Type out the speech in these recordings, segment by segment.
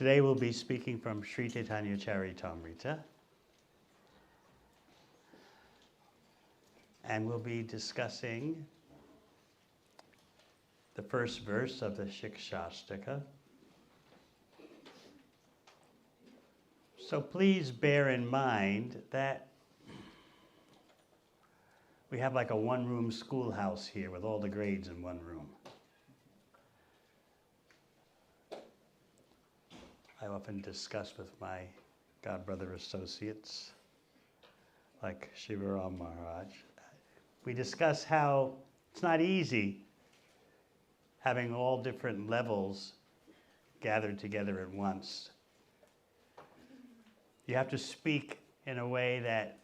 Today we'll be speaking from Caitanya Caritamrita. And we'll be discussing the first verse of the Shikshashtaka. So please bear in mind that we have like a one-room schoolhouse here with all the grades in one room. I often discuss with my godbrother associates, like Shivaram Maharaj. We discuss how it's not easy having all different levels gathered together at once. You have to speak in a way that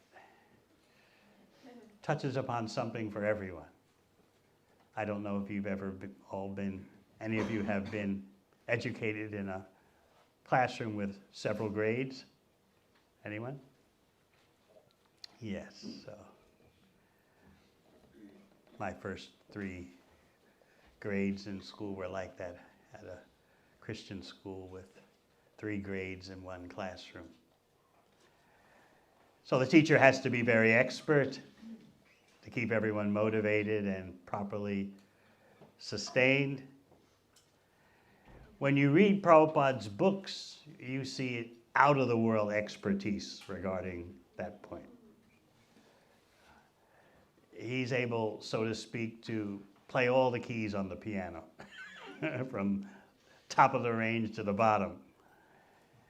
touches upon something for everyone. I don't know if you've ever any of you have been educated in a classroom with several grades. Anyone? Yes. So my first 3 grades in school were like that, at a Christian school with 3 grades in one classroom. So the teacher has to be very expert to keep everyone motivated and properly sustained. When you read Prabhupada's books, you see out-of-the-world expertise regarding that point. He's able, so to speak, to play all the keys on the piano, from top of the range to the bottom.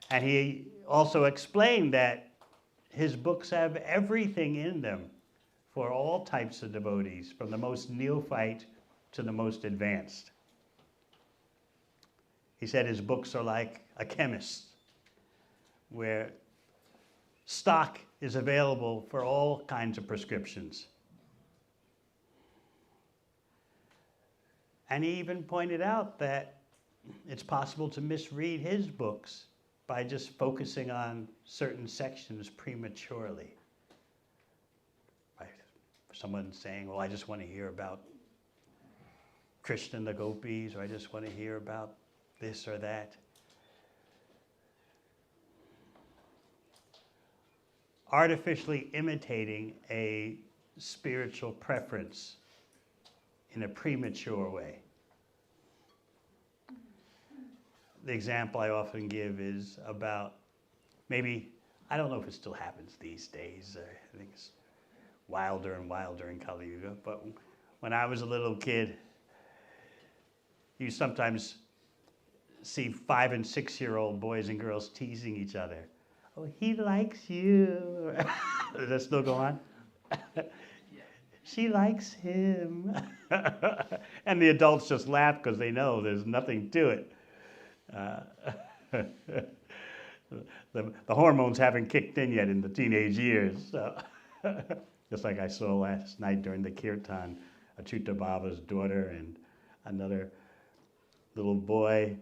And he also explained that his books have everything in them for all types of devotees, from the most neophyte to the most advanced. He said his books are like a chemist, where stock is available for all kinds of prescriptions. And he even pointed out that it's possible to misread his books by just focusing on certain sections prematurely. Right? Someone saying, well, I just want to hear about Krishna and the gopis, or I just want to hear about this or that. Artificially imitating a spiritual preference in a premature way. The example I often give is about maybe, I don't know if it still happens these days, I think it's wilder and wilder in Kali Yuga, but when I was a little kid, you sometimes see 5- and 6-year-old boys and girls teasing each other. Oh, he likes you. Does that still go on? She likes him. And the adults just laugh because they know there's nothing to it. The hormones haven't kicked in yet in the teenage years. So. Just like I saw last night during the kirtan, Achyuta Baba's daughter and another little boy.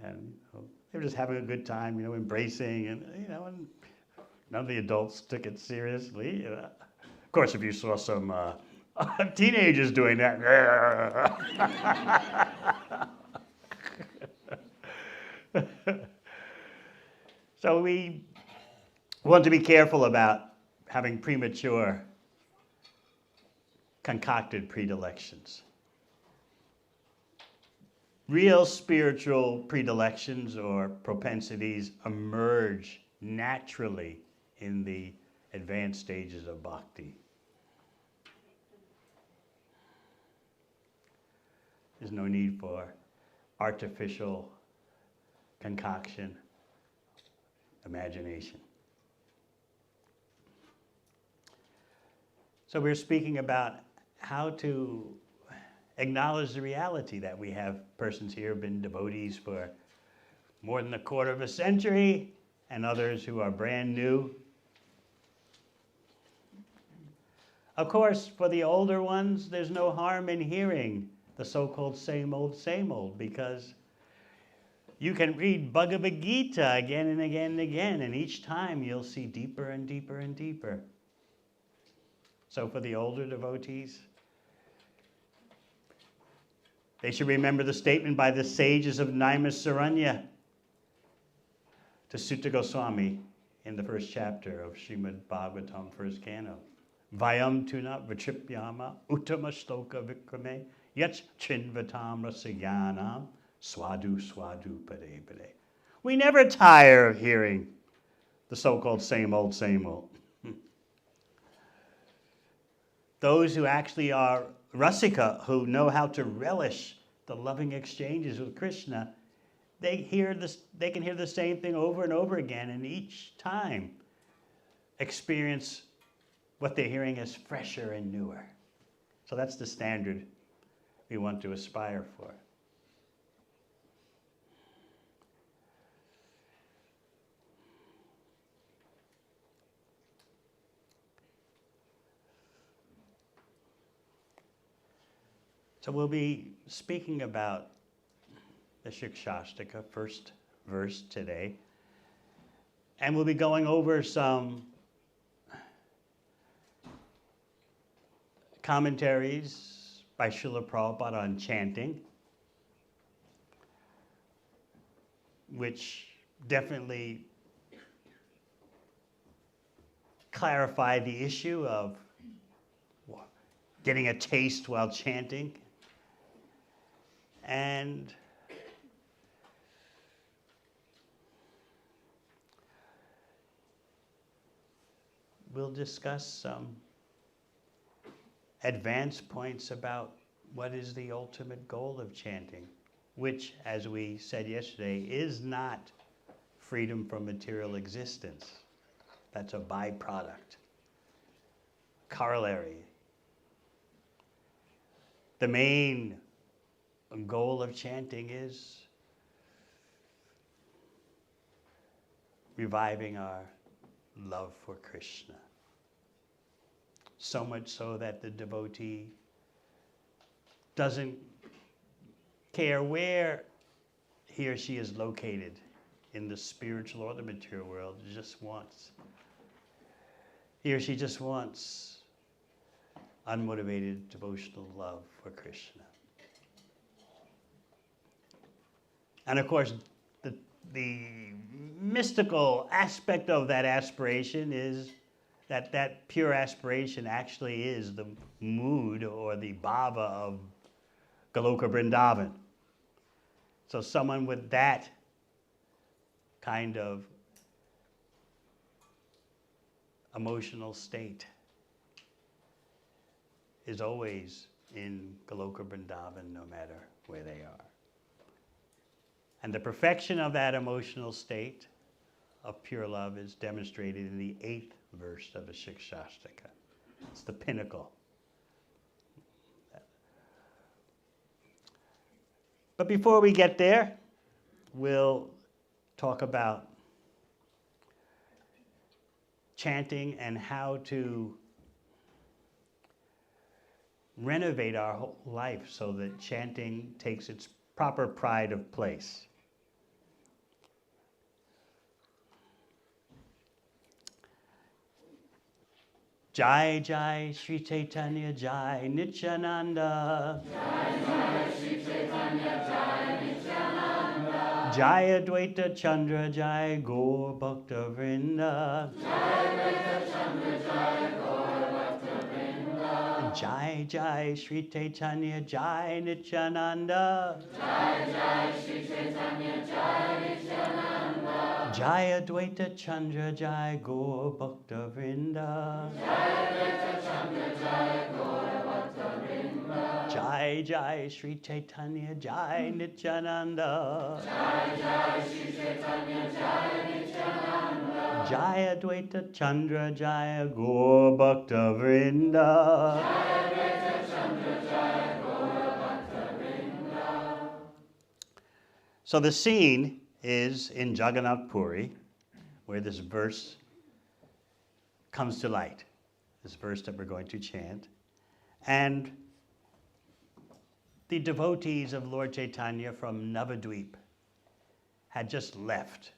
And they were just having a good time, embracing, and and none of the adults took it seriously. Of course, if you saw some teenagers doing that, so we want to be careful about having premature, concocted predilections. Real spiritual predilections or propensities emerge naturally in the advanced stages of bhakti. There's no need for artificial concoction, imagination. So we're speaking about how to acknowledge the reality that we have persons here who have been devotees for more than a quarter of a century, and others who are brand new. Of course, for the older ones, there's no harm in hearing the so-called same old, because you can read Bhagavad Gita again and again and again, and each time you'll see deeper and deeper and deeper. So for the older devotees, they should remember the statement by the sages of Naimisaranya. to Sutta Goswami in the first chapter of Srimad Bhagavatam, first canto. Vayam tuna vitripyama uttama shloka vikrame yach chinvatam rasagyanam swadu swadu pade pade. We never tire of hearing the so-called same old, same old. Those who actually are rasika, who know how to relish the loving exchanges with Krishna, they can hear the same thing over and over again, and each time experience what they're hearing as fresher and newer. So that's the standard we want to aspire for. So we'll be speaking about the Shikshashtaka, first verse today, and we'll be going over some commentaries by Srila Prabhupada on chanting, which definitely clarify the issue of getting a taste while chanting. And we'll discuss some advanced points about what is the ultimate goal of chanting, which, as we said yesterday, is not freedom from material existence. That's a byproduct, corollary. The main goal of chanting is reviving our love for Krishna. So much so that the devotee doesn't care where he or she is located in the spiritual or the material world, he or she just wants unmotivated devotional love for Krishna. And of course, the mystical aspect of that aspiration is that pure aspiration actually is the mood or the bhava of Goloka Vrindavan. So someone with that kind of emotional state is always in Goloka Vrindavan, no matter where they are. And the perfection of that emotional state of pure love is demonstrated in the 8th verse of the Shikshashtaka. It's the pinnacle. But before we get there, we'll talk about chanting and how to renovate our whole life so that chanting takes its proper pride of place. Jai Jai Sri Caitanya Jai Nityananda. Jai Jai Sri Caitanya Jai Nityananda. Jai Advaita Chandra Jai Gaur Bhakta Vrinda. Jai Advaita Chandra Jai Gaur Bhakta Vrinda. Jai Jai Sri Caitanya Jai Nityananda. Jai Jai Sri Caitanya Jai Nityananda. Jai Advaita Chandra Jai Gaur Bhakta Vrinda. Jai Advaita Chandra Jai Gaur Bhakta Vrinda. Jai Jai Sri Caitanya Jai Nityananda. Jai Jai Sri Caitanya Jai Nityananda. Jai Advaita Chandra Jai Gaur Bhakta Vrinda. Jai Advaita Chandra Jai Gaur Bhakta Vrinda. So the scene is in Jagannath Puri, where this verse comes to light, this verse that we're going to chant. And the devotees of Lord Chaitanya from Navadvip had just left.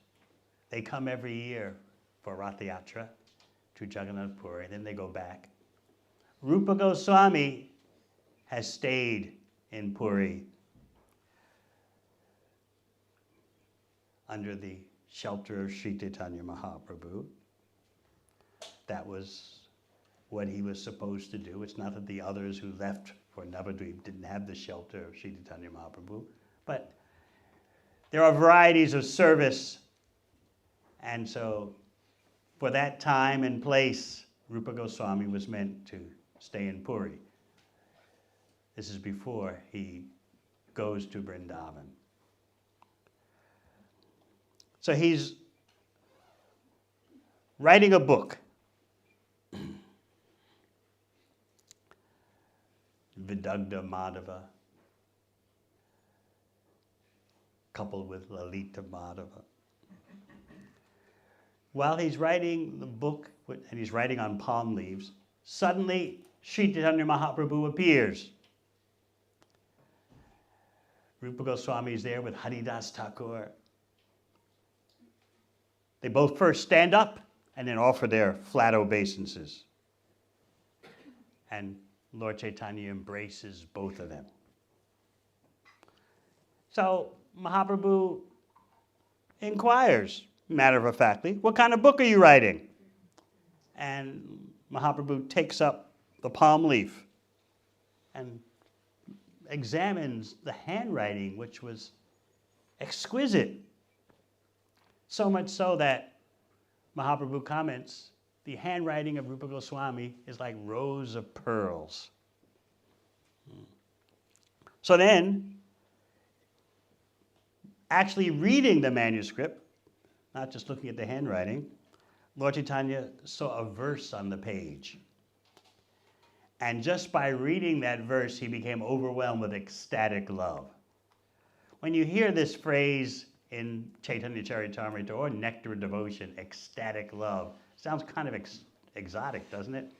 They come every year for Rath Yatra to Jagannath Puri, and then they go back. Rupa Goswami has stayed in Puri under the shelter of Sri Caitanya Mahaprabhu. That was what he was supposed to do. It's not that the others who left for Navadvip didn't have the shelter of Sri Caitanya Mahaprabhu, but there are varieties of service, and so for that time and place, Rupa Goswami was meant to stay in Puri. This is before he goes to Vrindavan. So he's writing a book, Vidagdha Madhava, coupled with Lalita Madhava. While he's writing the book, and he's writing on palm leaves, suddenly Sri Chaitanya Mahaprabhu appears. Rupa Goswami is there with Haridas Thakur. They both first stand up and then offer their flat obeisances. And Lord Chaitanya embraces both of them. So Mahaprabhu inquires, matter-of-factly, what kind of book are you writing? And Mahaprabhu takes up the palm leaf and examines the handwriting, which was exquisite. So much so that Mahaprabhu comments, the handwriting of Rupa Goswami is like rows of pearls. So then, actually reading the manuscript, not just looking at the handwriting, Lord Chaitanya saw a verse on the page. And just by reading that verse, he became overwhelmed with ecstatic love. When you hear this phrase in Caitanya Caritamrita or Nectar of Devotion, ecstatic love, sounds kind of exotic, doesn't it?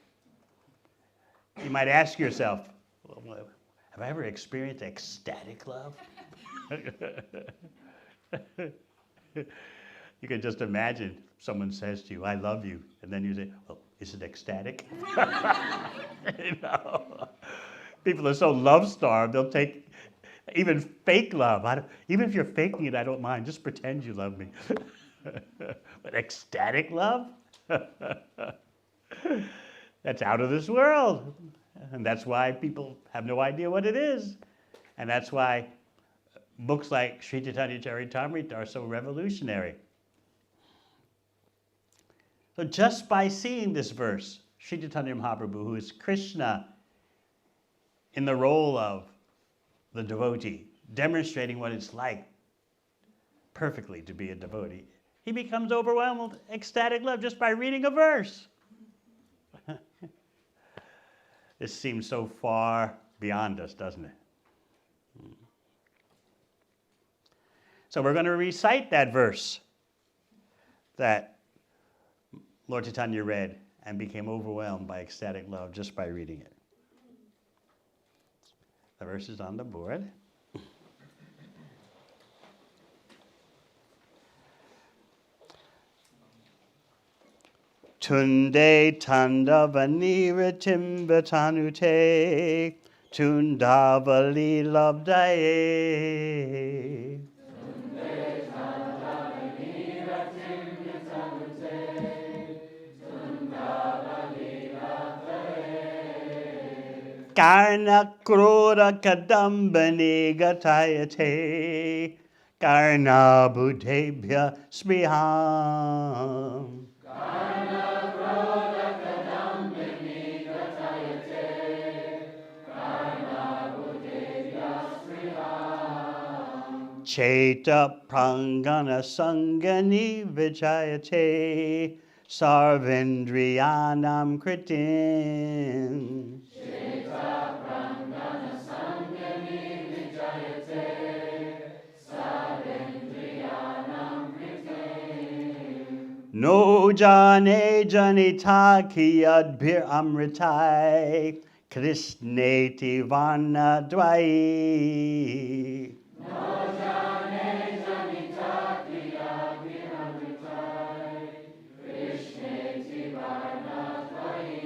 You might ask yourself, well, have I ever experienced ecstatic love? You can just imagine someone says to you, I love you, and then you say, well, is it ecstatic? You know? People are so love-starved, they'll take even fake love. Even if you're faking it, I don't mind. Just pretend you love me. But ecstatic love? That's out of this world. And that's why people have no idea what it is. And that's why books like Sri Caitanya Caritamrita are so revolutionary. So just by seeing this verse, Sri Chaitanya Mahaprabhu, who is Krishna in the role of the devotee, demonstrating what it's like perfectly to be a devotee, he becomes overwhelmed with ecstatic love just by reading a verse. This seems so far beyond us, doesn't it? So we're going to recite that verse that Lord Chaitanya read and became overwhelmed by ecstatic love just by reading it. The verse is on the board. Tunde tandavani timbatanute tundavali labdaye. Karna krodha kadambane gatayate karna buddhebhya smiham. Karna krodha kadambane gatayate karna buddhebhya smiham. Cheta prangana sangani vijayate sarvendriyanam kritim. No jane janita ki adbhir amritai krishneti varna dvai. No jane janita ki adbhir amritai krishneti varna dvai.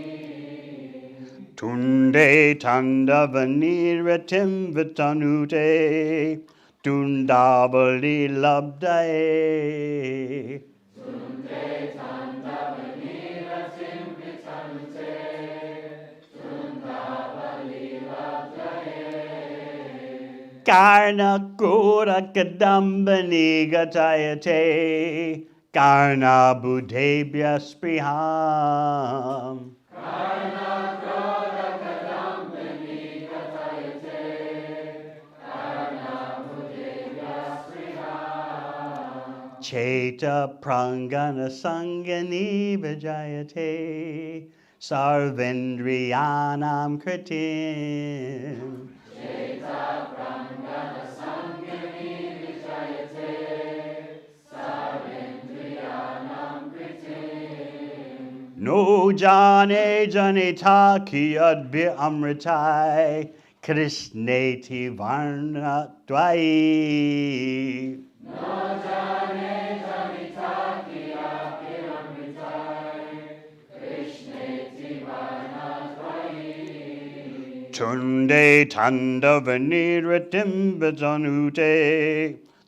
Tunde tandavaniratim vitanute Tundavali labdaye. Karna kura kadambani gatayate. Karna budebhya spriham. Cheta prangana sangani vijayate. Sarvendriyanam kritim. No jane janita ki adbhi amritai. Krishneti varna dvai. Tunde tandavanidratim vijanute.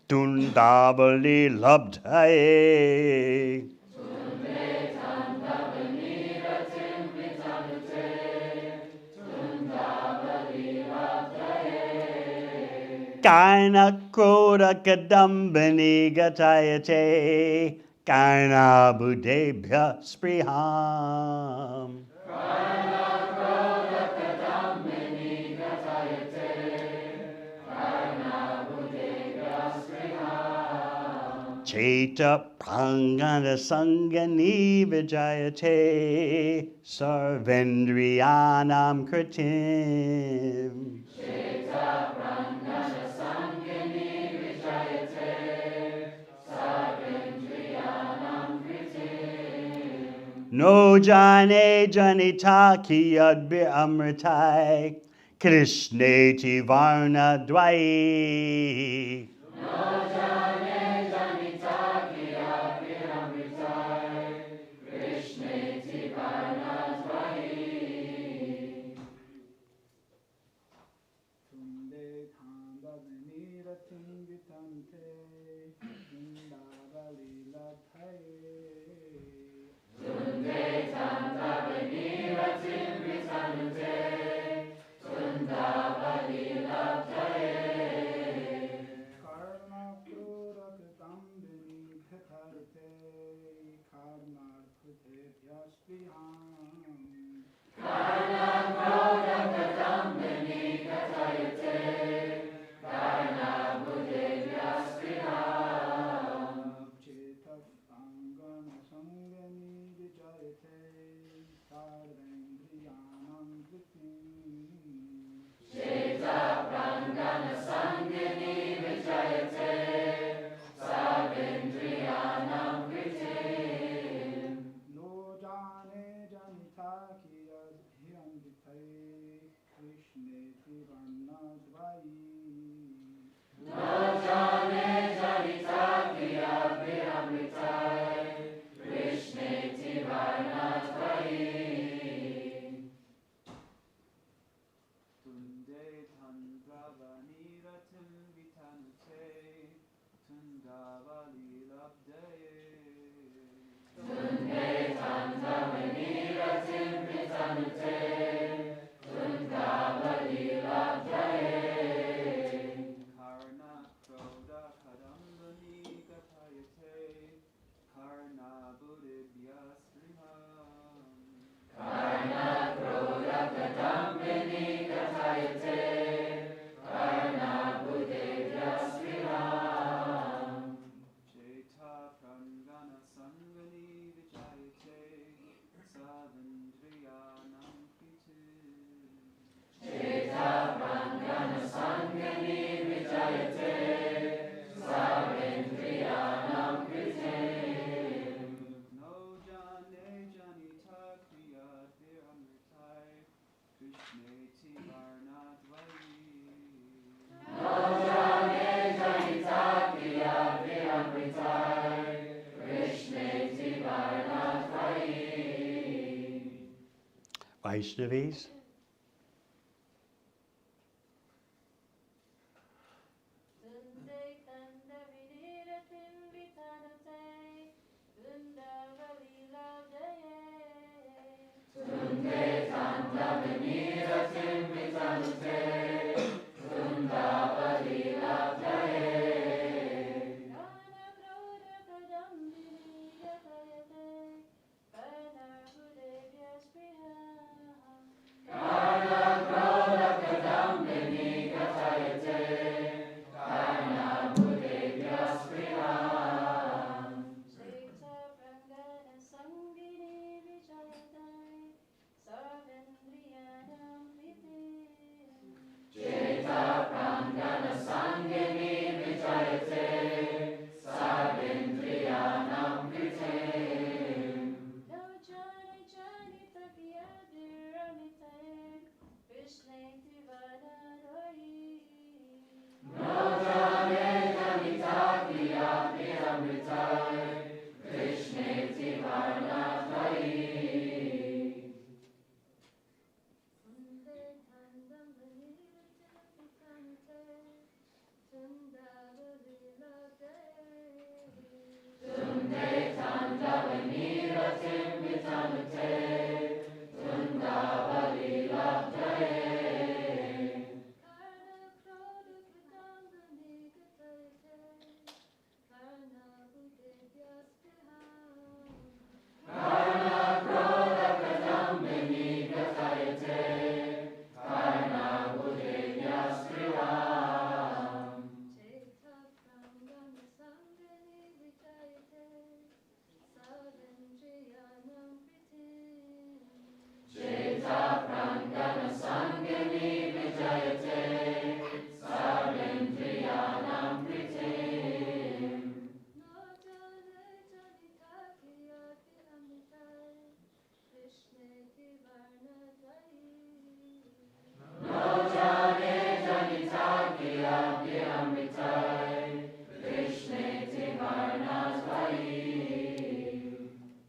Tundavali labdhaye. Karna kura kadambani gatayate. Karna budebhya spriham. Cheta prangana sangani vijayate. Sarvendriyanam kritim. No jane janita ki adbhi amritai. Krishneti varna dvai. Vaishnavis. Tunde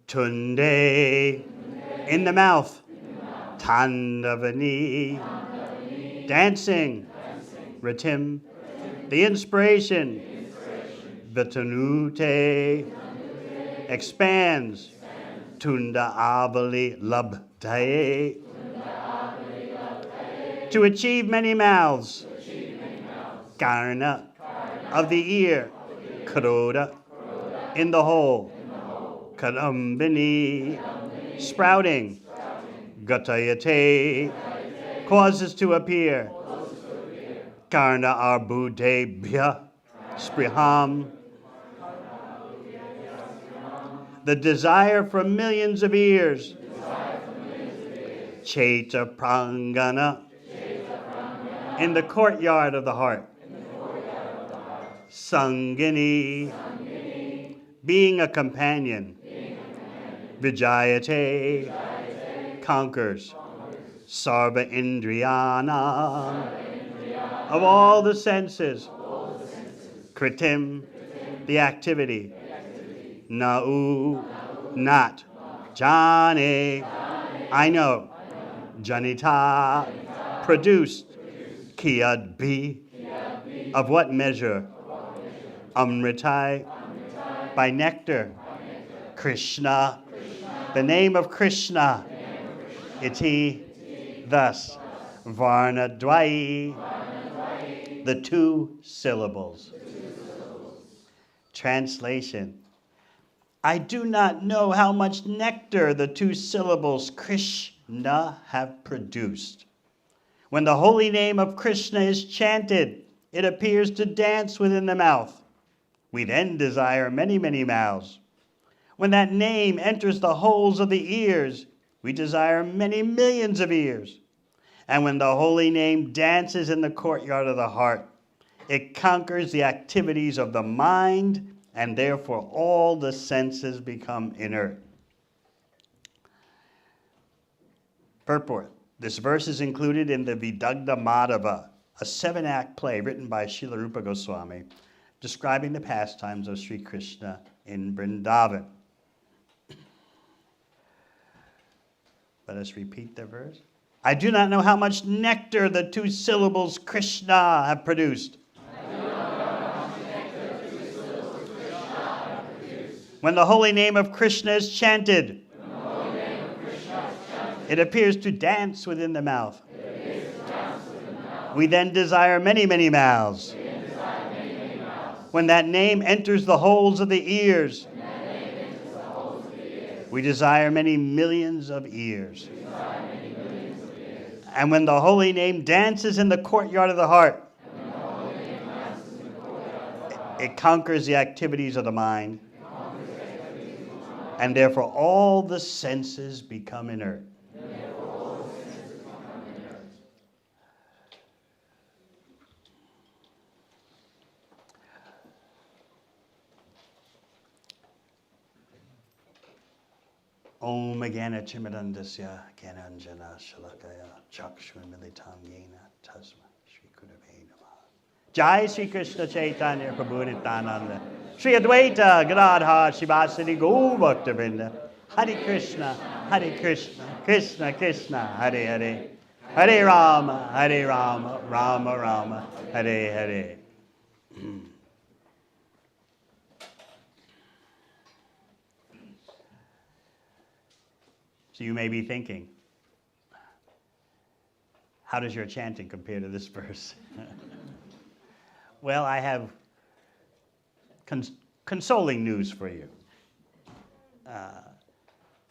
Tunde, in the mouth. Tandavani, dancing. Ritim, the inspiration. Vitanute, expands. Tunda avali labdaye, to achieve many mouths. Karna, of the ear. Karoda, in the hole. Kadambini, sprouting. Gatayate, causes to appear. Karna arbudebhya, spriham, the desire for millions of ears. Chaita prangana, in the courtyard of the heart. Sangini, being a companion. Vijayate, conquers. Sarva indriyana, of all the senses. Kritim, the activity. Nau, not. Jane, I know. Janita, produced. Kiyadbi, of what measure? Amritai, by nectar. Krishna, the name of Krishna. Iti, thus. Varna dvai, the two syllables. Translation. I do not know how much nectar the two syllables Krishna have produced. When the holy name of Krishna is chanted, it appears to dance within the mouth. We then desire many, many mouths. When that name enters the holes of the ears, we desire many millions of ears. And when the holy name dances in the courtyard of the heart, it conquers the activities of the mind, and therefore all the senses become inert. Purport. This verse is included in the Vidagdha Madhava, a 7-act play written by Srila Rupa Goswami, describing the pastimes of Sri Krishna in Vrindavan. Let us repeat the verse. I do not know how much nectar the two syllables Krishna have produced. When the holy name of Krishna is chanted, it appears to dance within the mouth. We then desire many, many mouths. When that name enters the holes of the ears, we desire many millions of ears. And when the holy name dances in the courtyard of the heart, it conquers the activities of the mind, and therefore all the senses become inert. Om Agana Chimadandasya Kananjana Shalakaya Chakshurmilitam Yena Tasma Shri Gurave Namaha. Jai Sri Krishna Chaitanya Prabhu Nityananda Shri Advaita Gadadhar Shivasati Gaur Bhaktavinda. Hare Krishna, Krishna Krishna, Hare Hare. Hare Rama, Rama Rama, Hare Hare. So you may be thinking, how does your chanting compare to this verse? Well, I have consoling news for you.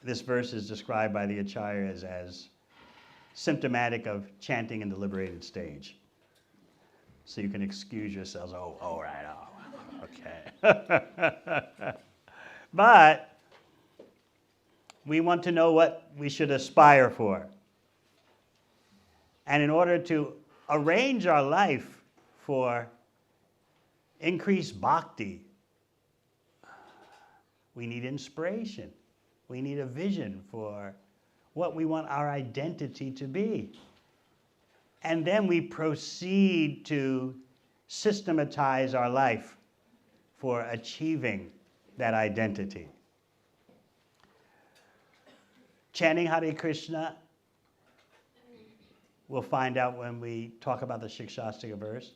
This verse is described by the Acharyas as symptomatic of chanting in the liberated stage. So you can excuse yourselves. Oh, right, okay. But we want to know what we should aspire for. And in order to arrange our life for increased bhakti, we need inspiration. We need a vision for what we want our identity to be. And then we proceed to systematize our life for achieving that identity. Chanting Hare Krishna, we'll find out when we talk about the Shikshastika verse,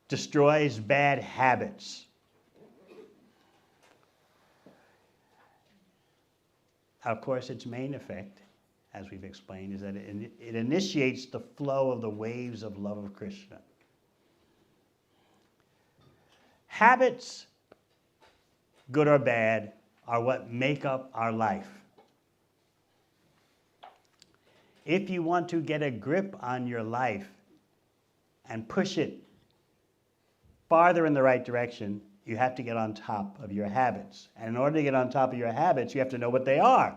destroys bad habits. Of course, its main effect, as we've explained, is that it initiates the flow of the waves of love of Krishna. Habits, good or bad, are what make up our life. If you want to get a grip on your life and push it farther in the right direction, you have to get on top of your habits. And in order to get on top of your habits, you have to know what they are.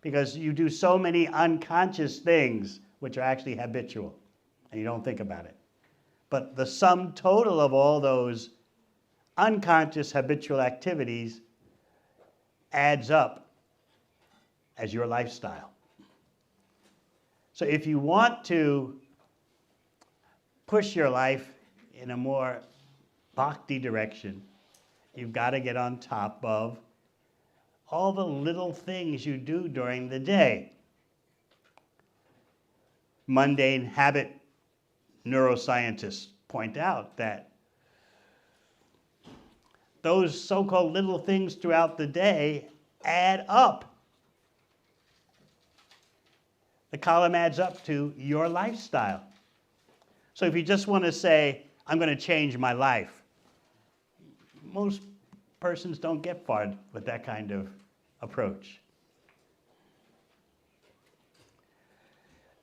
Because you do so many unconscious things which are actually habitual, and you don't think about it. But the sum total of all those unconscious habitual activities adds up as your lifestyle. So if you want to push your life in a more bhakti direction, you've got to get on top of all the little things you do during the day. Mundane habit neuroscientists point out that those so-called little things throughout the day add up. The column adds up to your lifestyle. So if you just want to say, I'm going to change my life, most persons don't get far with that kind of approach.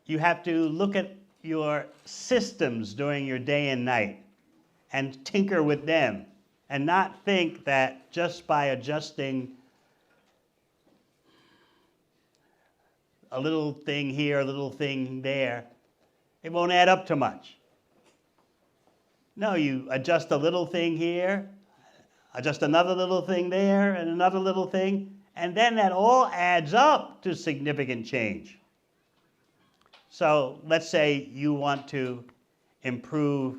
You have to look at your systems during your day and night and tinker with them and not think that just by adjusting a little thing here, a little thing there, it won't add up to much. No, you adjust a little thing here, adjust another little thing there, and another little thing, and then that all adds up to significant change. So let's say you want to improve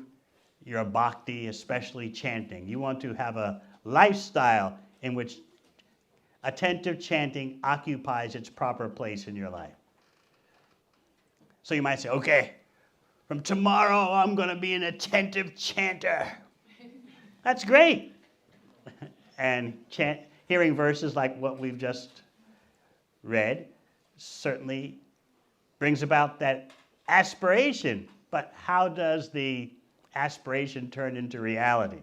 your bhakti, especially chanting. You want to have a lifestyle in which attentive chanting occupies its proper place in your life. So you might say, okay, from tomorrow I'm going to be an attentive chanter. That's great. And hearing verses like what we've just read certainly brings about that aspiration. But how does the aspiration turn into reality?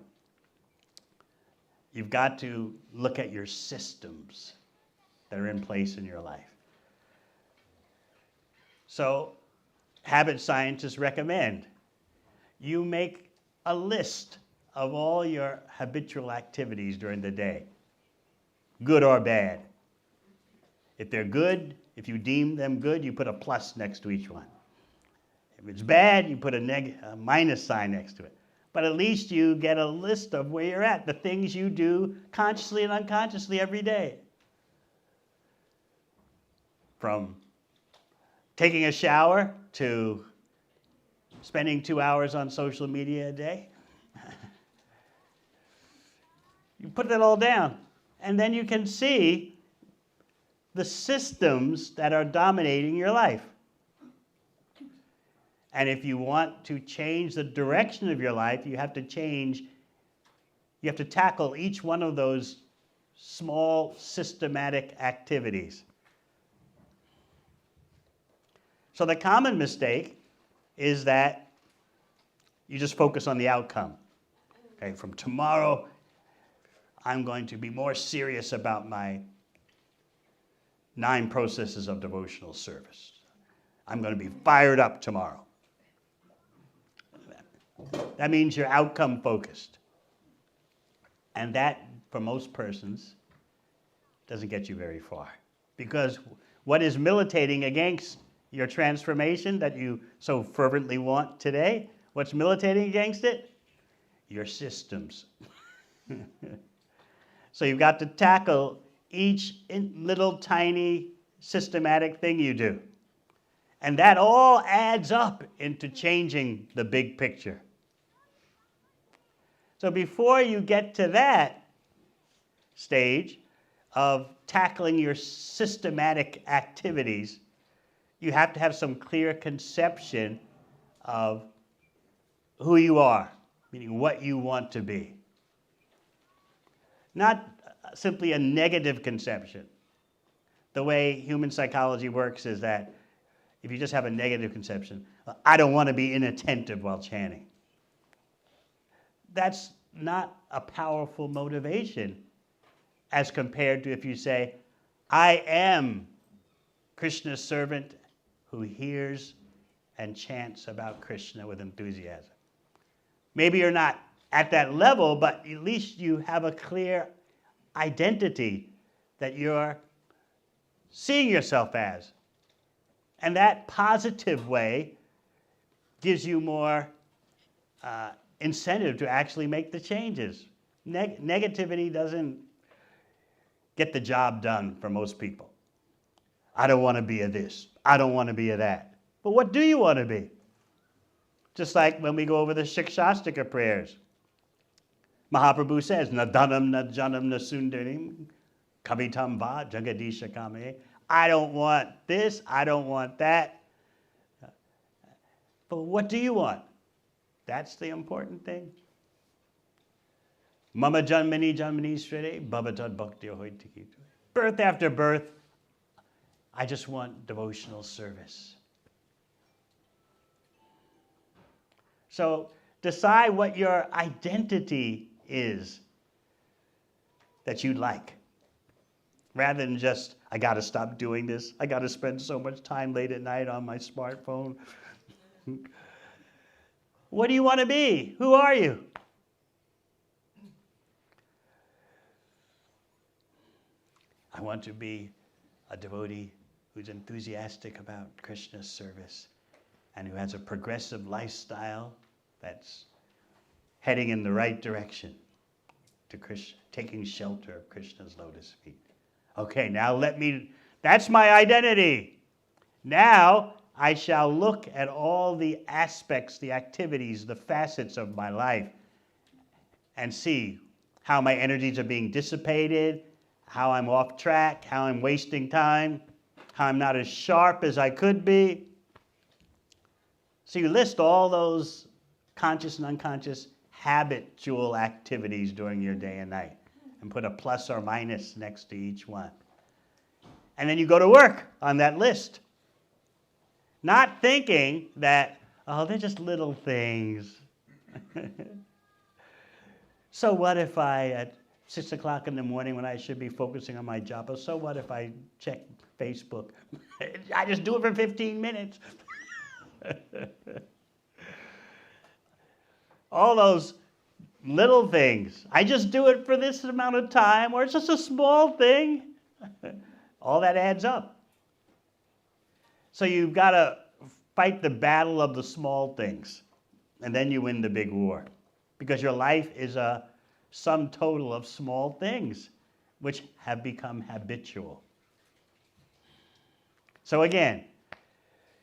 You've got to look at your systems that are in place in your life. So, habit scientists recommend you make a list of all your habitual activities during the day, good or bad. If they're good, if you deem them good, you put a plus next to each one. If it's bad, you put a minus sign next to it. But at least you get a list of where you're at, the things you do consciously and unconsciously every day. From taking a shower to spending 2 hours on social media a day. You put that all down, and then you can see the systems that are dominating your life. And if you want to change the direction of your life, you have to tackle each one of those small systematic activities. So the common mistake is that you just focus on the outcome. Okay, from tomorrow, I'm going to be more serious about my 9 processes of devotional service. I'm going to be fired up tomorrow. That means you're outcome focused. And that, for most persons, doesn't get you very far. Because what is militating against your transformation that you so fervently want today, what's militating against it? Your systems. So you've got to tackle each little tiny systematic thing you do. And that all adds up into changing the big picture. So before you get to that stage of tackling your systematic activities, you have to have some clear conception of who you are, meaning what you want to be. Not simply a negative conception. The way human psychology works is that if you just have a negative conception, I don't want to be inattentive while chanting. That's not a powerful motivation as compared to if you say, I am Krishna's servant who hears and chants about Krishna with enthusiasm. Maybe you're not at that level, but at least you have a clear identity that you're seeing yourself as. And that positive way gives you more incentive to actually make the changes. Negativity doesn't get the job done for most people. I don't want to be a this. I don't want to be a that. But what do you want to be? Just like when we go over the Shikshastika prayers. Mahaprabhu says, na dhanam, na janam, na sundarim, kavitam va jagadisha kame. I don't want this, I don't want that. But what do you want? That's the important thing. Mama janmani janmani shrede, bhavatad bhakti hoitiki. Birth after birth, I just want devotional service. So decide what your identity is that you like. Rather than just, I got to stop doing this. I got to spend so much time late at night on my smartphone. What do you want to be? Who are you? I want to be a devotee who's enthusiastic about Krishna's service and who has a progressive lifestyle that's heading in the right direction to Krishna, taking shelter of Krishna's lotus feet. Okay, now that's my identity. Now I shall look at all the aspects, the activities, the facets of my life and see how my energies are being dissipated, how I'm off track, how I'm wasting time, how I'm not as sharp as I could be. So you list all those conscious and unconscious habitual activities during your day and night and put a plus or minus next to each one. And then you go to work on that list. Not thinking that, oh, they're just little things. So what if I, at 6 o'clock in the morning when I should be focusing on my japa, so what if I check Facebook? I just do it for 15 minutes. All those little things. I just do it for this amount of time, or it's just a small thing. All that adds up. So you've got to fight the battle of the small things, and then you win the big war. Because your life is a sum total of small things, which have become habitual. So again,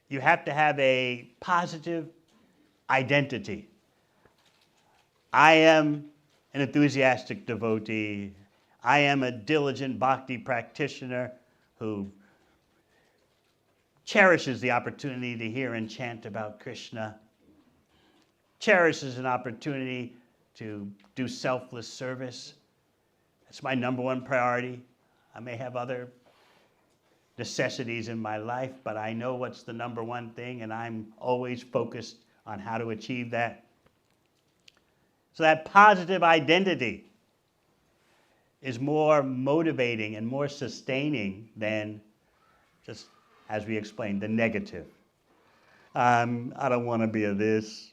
you have to have a positive identity. I am an enthusiastic devotee. I am a diligent bhakti practitioner who cherishes the opportunity to hear and chant about Krishna, cherishes an opportunity to do selfless service. That's my number one priority. I may have other necessities in my life, but I know what's the number one thing, and I'm always focused on how to achieve that. So that positive identity is more motivating and more sustaining than just, as we explained, the negative. I don't want to be a this.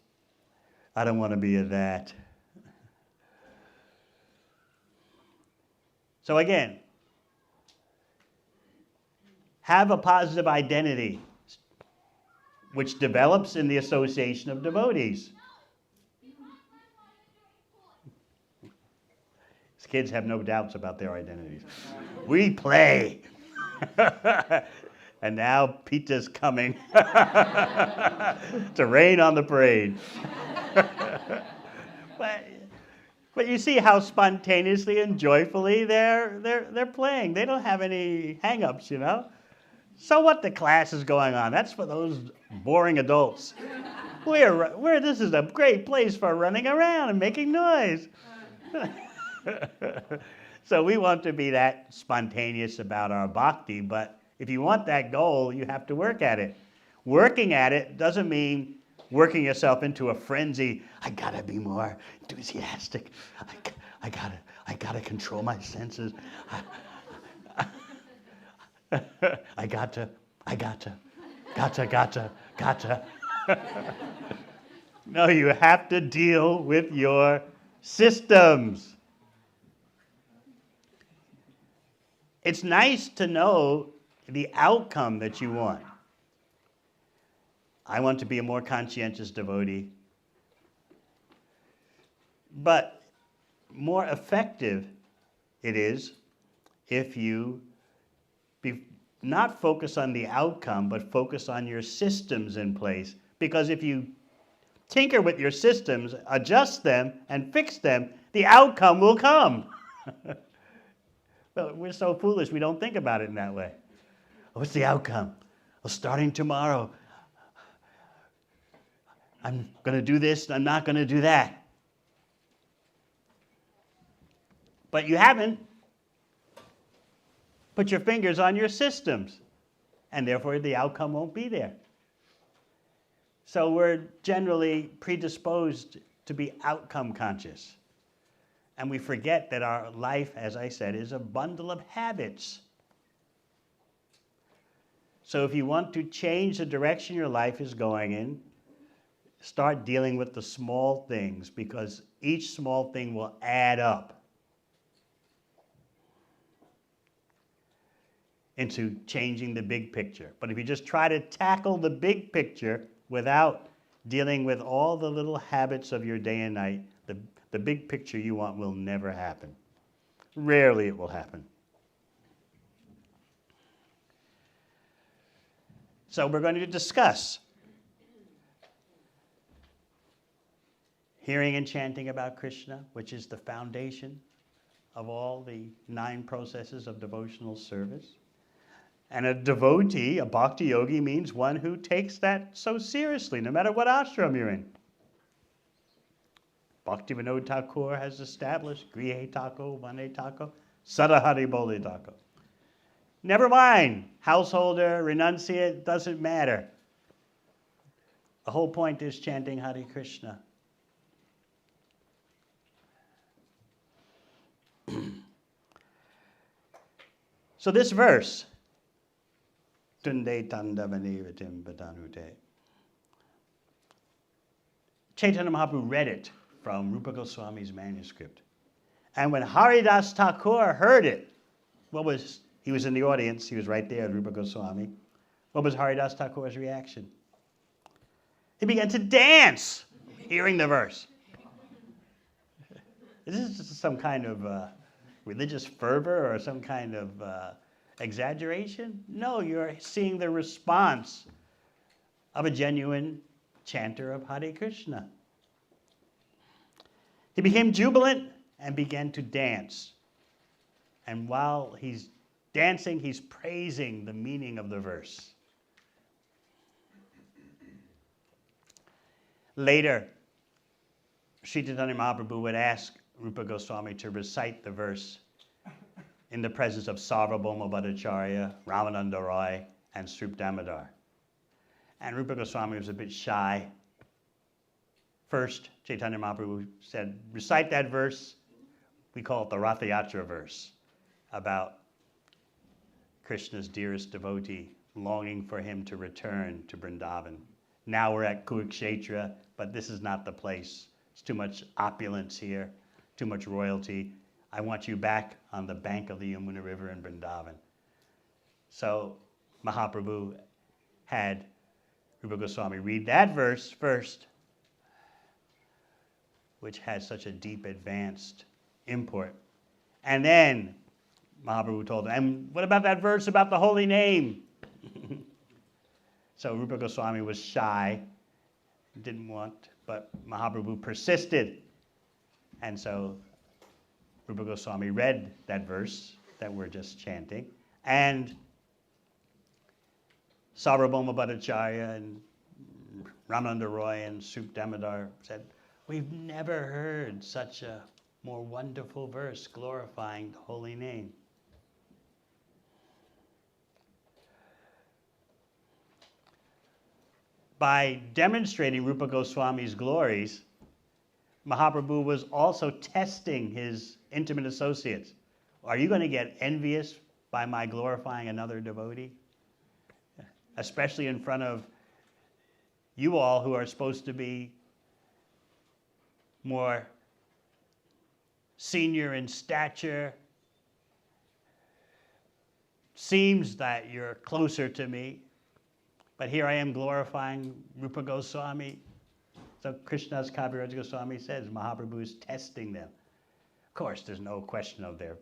I don't want to be a that. So again, have a positive identity which develops in the association of devotees. These kids have no doubts about their identities. We play. And now Peter's coming to rain on the parade. But you see how spontaneously and joyfully they're playing. They don't have any hang-ups, you know. So what the class is going on? That's for those boring adults. This is a great place for running around and making noise. So we want to be that spontaneous about our bhakti, but if you want that goal, you have to work at it. Working at it doesn't mean working yourself into a frenzy. I gotta be more enthusiastic. I gotta control my senses. I gotta. No, you have to deal with your systems. It's nice to know the outcome that you want. I want to be a more conscientious devotee. But more effective it is if you not focus on the outcome, but focus on your systems in place. Because if you tinker with your systems, adjust them, and fix them, the outcome will come. Well, we're so foolish, we don't think about it in that way. What's the outcome? Well, starting tomorrow, I'm going to do this, I'm not going to do that. But you haven't put your fingers on your systems, and therefore the outcome won't be there. So we're generally predisposed to be outcome conscious. And we forget that our life, as I said, is a bundle of habits. So if you want to change the direction your life is going in, start dealing with the small things, because each small thing will add up into changing the big picture. But if you just try to tackle the big picture without dealing with all the little habits of your day and night, the big picture you want will never happen. Rarely it will happen. So we're going to discuss hearing and chanting about Krishna, which is the foundation of all the 9 processes of devotional service. And a devotee, a bhakti yogi, means one who takes that so seriously, no matter what ashram you're in. Bhaktivinoda Thakur has established Grihe Tako, Vane Tako, Sadahari Bole Tako. Never mind, householder, renunciate, doesn't matter. The whole point is chanting Hare Krishna. So this verse, Tunde Tandavani Vitim Padanute, Chaitanya Mahaprabhu read it from Rupa Goswami's manuscript. And when Haridas Thakur heard it, he was in the audience, he was right there at Rupa Goswami. What was Haridas Thakur's reaction? He began to dance, hearing the verse. Is this just some kind of religious fervor or some kind of exaggeration? No, you're seeing the response of a genuine chanter of Hare Krishna. He became jubilant and began to dance. And while he's dancing, he's praising the meaning of the verse. Later, Sri Chaitanya Mahaprabhu would ask Rupa Goswami to recite the verse in the presence of Sarvabhauma Bhattacharya, Ramananda Roy, and Srup Damodar. And Rupa Goswami was a bit shy. First, Chaitanya Mahaprabhu said, recite that verse. We call it the Ratha Yatra verse, about Krishna's dearest devotee, longing for him to return to Vrindavan. Now we're at Kurukshetra, but this is not the place. It's too much opulence here, too much royalty. I want you back on the bank of the Yamuna River in Vrindavan. So Mahaprabhu had Rupa Goswami read that verse first, which has such a deep, advanced import. And then Mahaprabhu told him, and what about that verse about the holy name? So Rupa Goswami was shy, didn't want, but Mahaprabhu persisted. And so Rupa Goswami read that verse that we're just chanting, and Sarvabhauma Bhattacharya and Ramananda Roy and Srup Damodar said, we've never heard such a more wonderful verse glorifying the holy name. By demonstrating Rupa Goswami's glories, Mahaprabhu was also testing his intimate associates. Are you going to get envious by my glorifying another devotee? Especially in front of you all who are supposed to be more senior in stature. Seems that you're closer to me, but here I am glorifying Rupa Goswami. So Krishnadas Kaviraj Goswami says Mahaprabhu is testing them. Of course, there's no question of their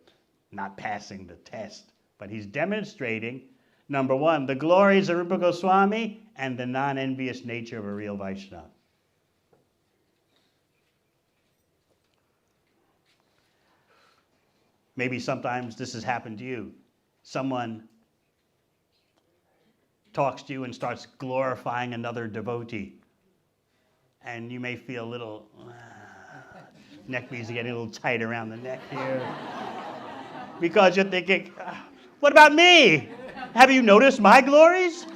not passing the test, but he's demonstrating, number one, the glories of Rupa Goswami and the non-envious nature of a real Vaishnava. Maybe sometimes this has happened to you. Someone talks to you and starts glorifying another devotee. And you may feel a little, neck beads are getting a little tight around the neck here. Because you're thinking, what about me? Have you noticed my glories?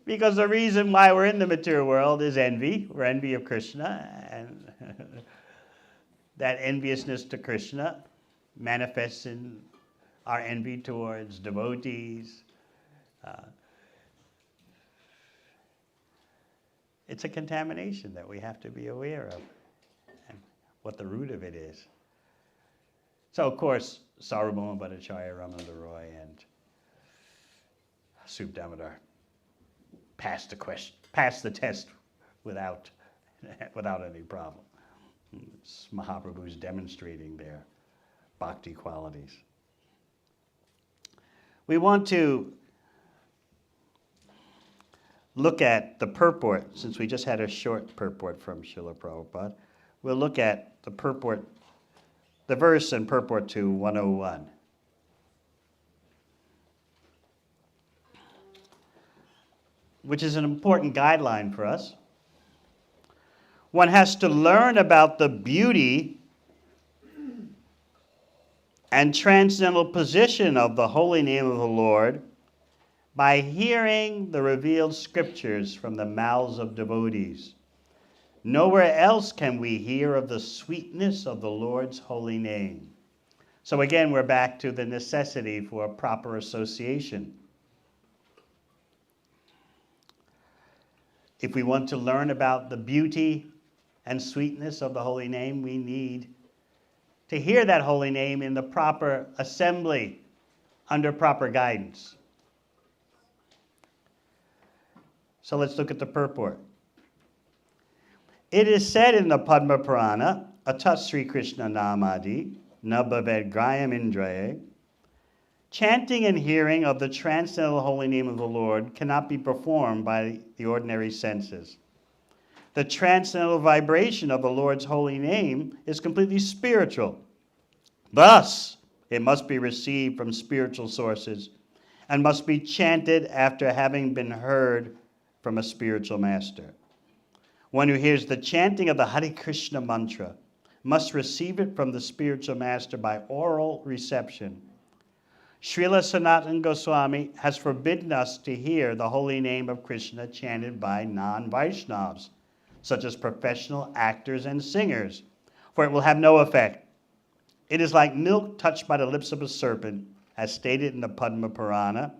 Because the reason why we're in the material world is envy. We're envy of Krishna, and that enviousness to Krishna manifests in our envy towards devotees. It's a contamination that we have to be aware of, and what the root of it is. So, of course, Sarvabhauma Bhattacharya, Ramananda Roy, and Srup Damodar passed the test without any problem. Mahaprabhu's demonstrating their bhakti qualities. We want to look at the purport, since we just had a short purport from Srila Prabhupada. We'll look at the purport, the verse and purport to 101. Which is an important guideline for us. One has to learn about the beauty and transcendental position of the holy name of the Lord by hearing the revealed scriptures from the mouths of devotees. Nowhere else can we hear of the sweetness of the Lord's holy name. So again, we're back to the necessity for proper association. If we want to learn about the beauty and sweetness of the holy name, we need to hear that holy name in the proper assembly, under proper guidance. So let's look at the purport. It is said in the Padma Purana, Atat Sri Krishna Namadi, Nabhaved Grayam Indraye, chanting and hearing of the transcendental holy name of the Lord cannot be performed by the ordinary senses. The transcendental vibration of the Lord's holy name is completely spiritual. Thus, it must be received from spiritual sources and must be chanted after having been heard from a spiritual master. One who hears the chanting of the Hare Krishna mantra must receive it from the spiritual master by oral reception. Srila Sanatana Goswami has forbidden us to hear the holy name of Krishna chanted by non-Vaishnavas, such as professional actors and singers, for it will have no effect. It is like milk touched by the lips of a serpent, as stated in the Padma Purana,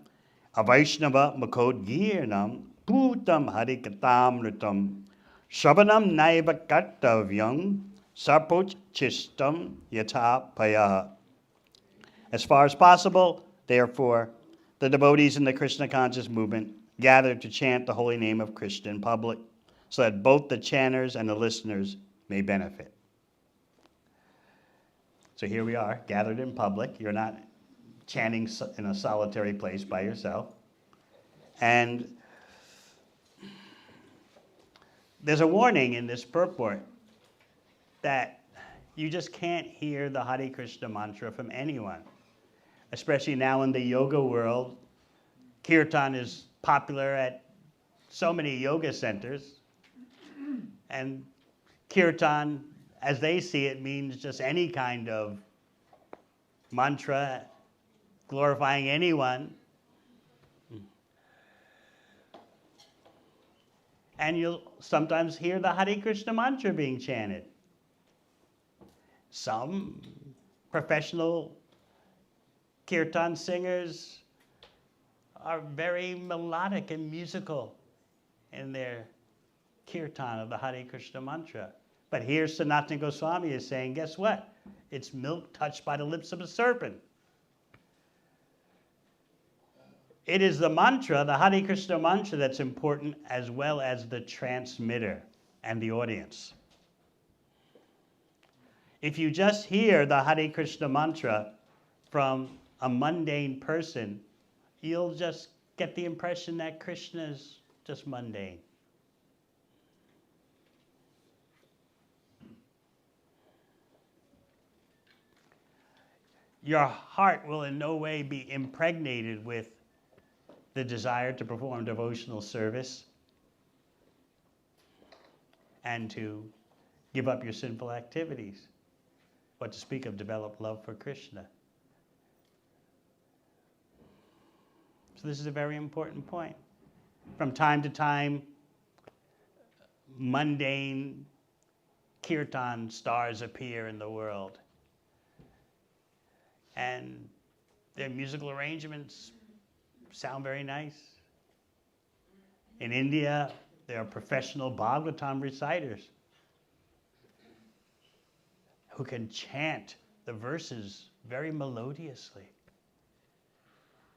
Avaishnava Mukodgirnam Putam Harikatamritam Shabanam Naiva Kartavyam Sarpoch Chistam Yata Paya. As far as possible, therefore, the devotees in the Krishna conscious movement gather to chant the holy name of Krishna in public, so that both the chanters and the listeners may benefit. So here we are, gathered in public. You're not chanting in a solitary place by yourself. And there's a warning in this purport that you just can't hear the Hare Krishna mantra from anyone. Especially now in the yoga world, kirtan is popular at so many yoga centers. And kirtan, as they see it, means just any kind of mantra glorifying anyone. And you'll sometimes hear the Hare Krishna mantra being chanted. Some professional kirtan singers are very melodic and musical in their kirtan of the Hare Krishna mantra. But here Sanatana Goswami is saying, guess what? It's milk touched by the lips of a serpent. It is the mantra, the Hare Krishna mantra, that's important, as well as the transmitter and the audience. If you just hear the Hare Krishna mantra from a mundane person, you'll just get the impression that Krishna is just mundane. Your heart will in no way be impregnated with the desire to perform devotional service and to give up your sinful activities, what to speak of develop love for Krishna. So this is a very important point. From time to time, mundane kirtan stars appear in the world. And their musical arrangements sound very nice. In India, there are professional Bhagavatam reciters who can chant the verses very melodiously.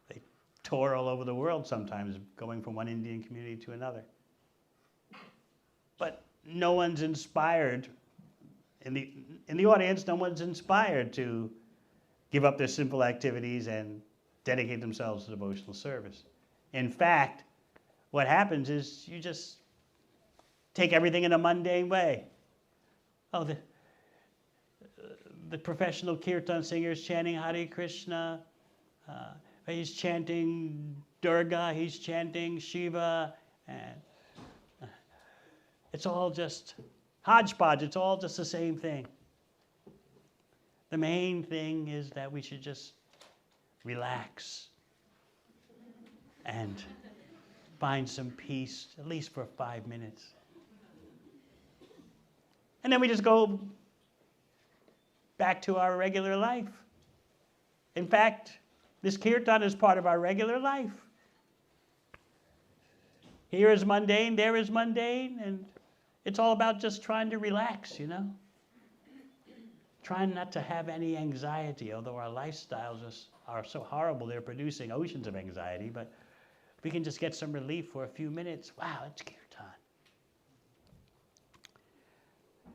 They tour all over the world sometimes, going from one Indian community to another. But no one's inspired, in the audience, no one's inspired to give up their sinful activities and dedicate themselves to devotional service. In fact, what happens is you just take everything in a mundane way. Oh, the professional kirtan singer is chanting Hare Krishna. He's chanting Durga. He's chanting Shiva. And it's all just hodgepodge. It's all just the same thing. The main thing is that we should just relax and find some peace, at least for 5 minutes. And then we just go back to our regular life. In fact, this kirtan is part of our regular life. Here is mundane, there is mundane, and it's all about just trying to relax, you know? Trying not to have any anxiety, although our lifestyles are so horrible, they're producing oceans of anxiety, but if we can just get some relief for a few minutes, wow, it's kirtan.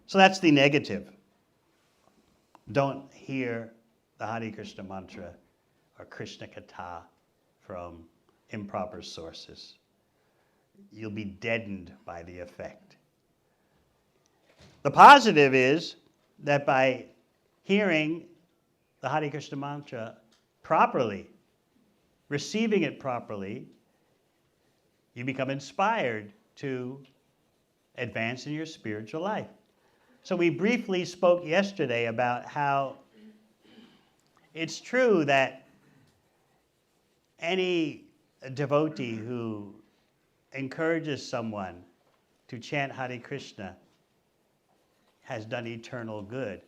So that's the negative. Don't hear the Hare Krishna mantra or Krishna Katha from improper sources. You'll be deadened by the effect. The positive is that by hearing the Hare Krishna mantra properly, receiving it properly, you become inspired to advance in your spiritual life. So we briefly spoke yesterday about how it's true that any devotee who encourages someone to chant Hare Krishna has done eternal good.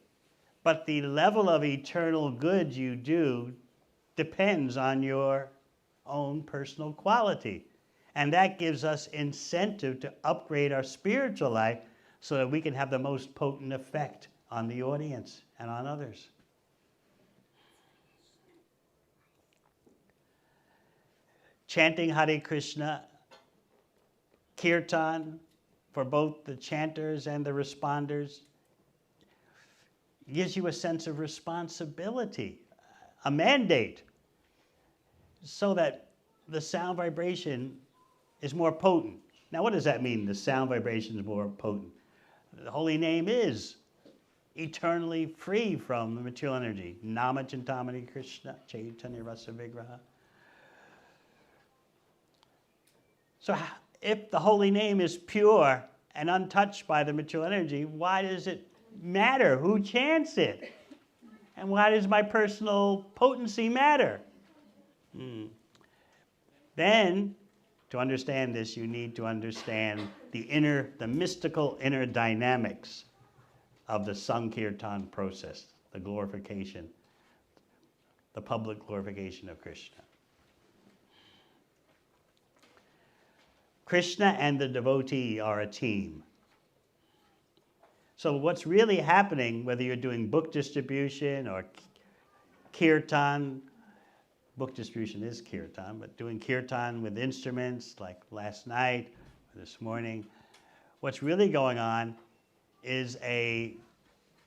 But the level of eternal good you do depends on your own personal quality. And that gives us incentive to upgrade our spiritual life so that we can have the most potent effect on the audience and on others. Chanting Hare Krishna, kirtan, for both the chanters and the responders, gives you a sense of responsibility, a mandate, so that the sound vibration is more potent. Now, what does that mean, the sound vibration is more potent? The holy name is eternally free from the material energy. Nama Chintamani Krishna, Caitanya Rasa Vigraha. So if the holy name is pure and untouched by the material energy, why does it matter who chants it? And why does my personal potency matter? Then, to understand this, you need to understand the mystical inner dynamics of the Sankirtan process, the glorification, the public glorification of Krishna. Krishna and the devotee are a team. So what's really happening, whether you're doing book distribution or kirtan, book distribution is kirtan, but doing kirtan with instruments like last night or this morning, what's really going on is a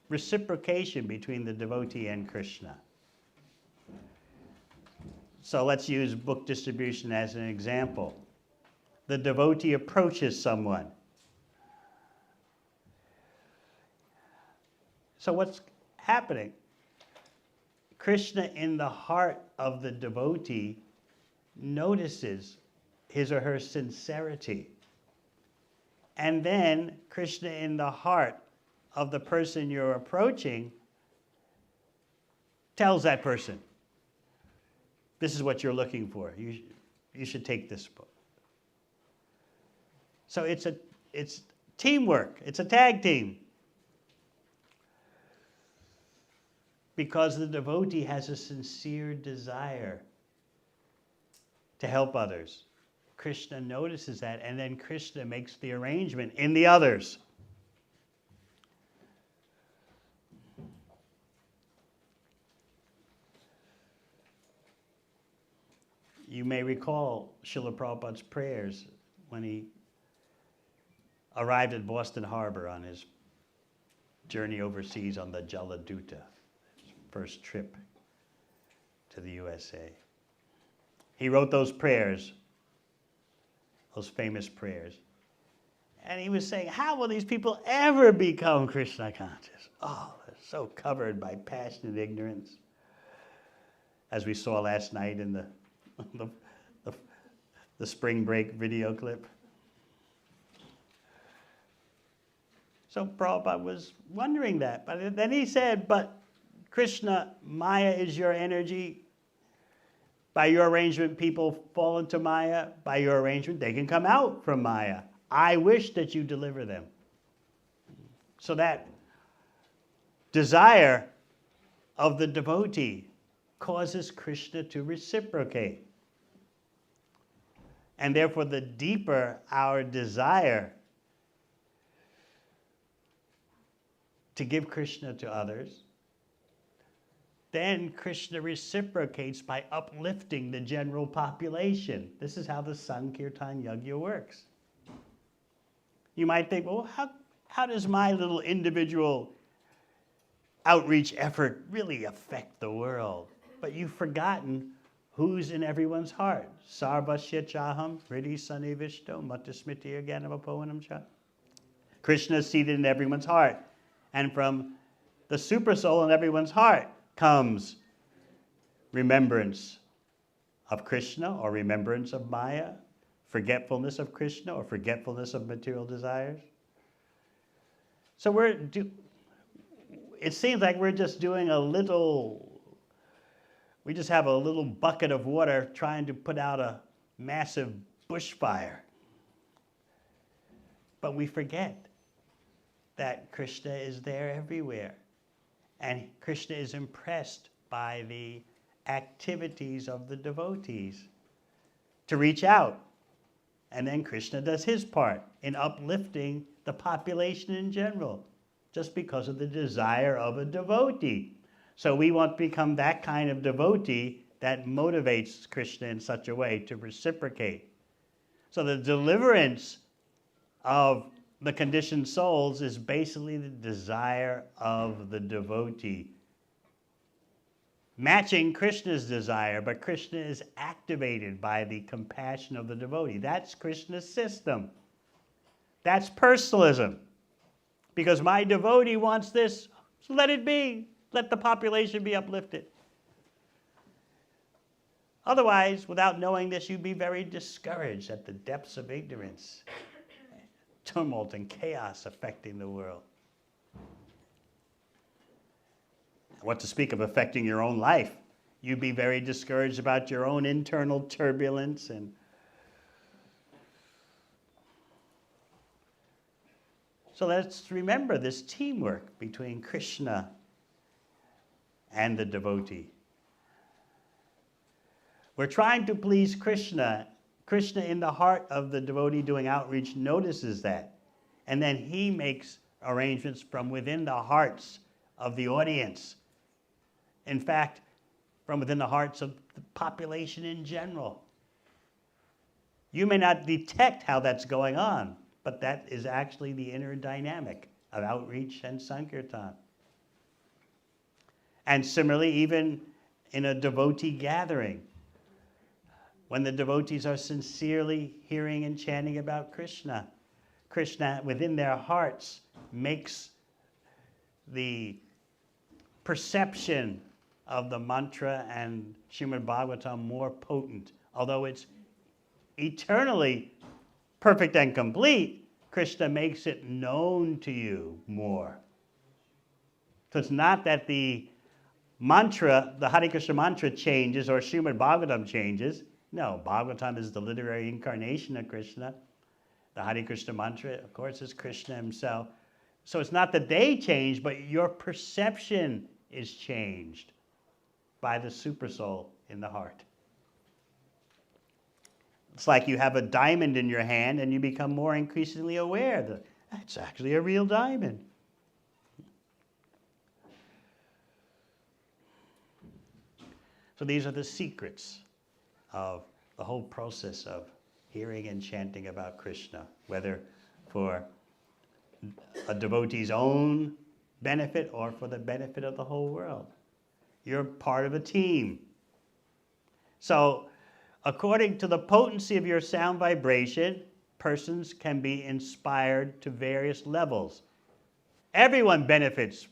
reciprocation between the devotee and Krishna. So let's use book distribution as an example. The devotee approaches someone. So what's happening? Krishna, in the heart of the devotee, notices his or her sincerity. And then Krishna, in the heart of the person you're approaching, tells that person, this is what you're looking for. You should take this book. So it's teamwork. It's a tag team. Because the devotee has a sincere desire to help others. Krishna notices that, and then Krishna makes the arrangement in the others. You may recall Srila Prabhupada's prayers when he arrived at Boston Harbor on his journey overseas on the Jaladuta, his first trip to the USA. He wrote those prayers, those famous prayers. And he was saying, how will these people ever become Krishna conscious? Oh, they're so covered by passion and ignorance. As we saw last night in the spring break video clip. So Prabhupada was wondering that. But then he said, but Krishna, Maya is your energy. By your arrangement, people fall into Maya. By your arrangement, they can come out from Maya. I wish that you deliver them. So that desire of the devotee causes Krishna to reciprocate. And therefore, the deeper our desire to give Krishna to others, then Krishna reciprocates by uplifting the general population. This is how the Sankirtan Yajna works. You might think, well, how does my little individual outreach effort really affect the world? But you've forgotten who's in everyone's heart. Sarvasya chaham, hridi sanivishto, matasmiti aganavapohanam cha. Krishna is seated in everyone's heart. And from the supersoul in everyone's heart comes remembrance of Krishna or remembrance of Maya, forgetfulness of Krishna or forgetfulness of material desires. So it seems like we're just doing we just have a little bucket of water trying to put out a massive bushfire. But we forget that Krishna is there everywhere. And Krishna is impressed by the activities of the devotees to reach out. And then Krishna does his part in uplifting the population in general, just because of the desire of a devotee. So we want to become that kind of devotee that motivates Krishna in such a way to reciprocate. So the deliverance of the conditioned souls is basically the desire of the devotee, matching Krishna's desire, but Krishna is activated by the compassion of the devotee. That's Krishna's system. That's personalism. Because my devotee wants this, so let it be. Let the population be uplifted. Otherwise, without knowing this, you'd be very discouraged at the depths of ignorance, tumult and chaos affecting the world. What to speak of affecting your own life? You'd be very discouraged about your own internal turbulence and so let's remember this teamwork between Krishna and the devotee. We're trying to please Krishna. Krishna in the heart of the devotee doing outreach notices that. And then he makes arrangements from within the hearts of the audience. In fact, from within the hearts of the population in general. You may not detect how that's going on, but that is actually the inner dynamic of outreach and Sankirtan. And similarly, even in a devotee gathering, when the devotees are sincerely hearing and chanting about Krishna, Krishna within their hearts makes the perception of the mantra and Srimad Bhagavatam more potent. Although it's eternally perfect and complete, Krishna makes it known to you more. So it's not that the mantra, the Hare Krishna mantra changes or Srimad Bhagavatam changes. No, Bhagavatam is the literary incarnation of Krishna. The Hare Krishna mantra, of course, is Krishna himself. So it's not that they change, but your perception is changed by the supersoul in the heart. It's like you have a diamond in your hand and you become more increasingly aware that that's actually a real diamond. So these are the secrets of the whole process of hearing and chanting about Krishna, whether for a devotee's own benefit or for the benefit of the whole world. You're part of a team. So, according to the potency of your sound vibration, persons can be inspired to various levels. Everyone benefits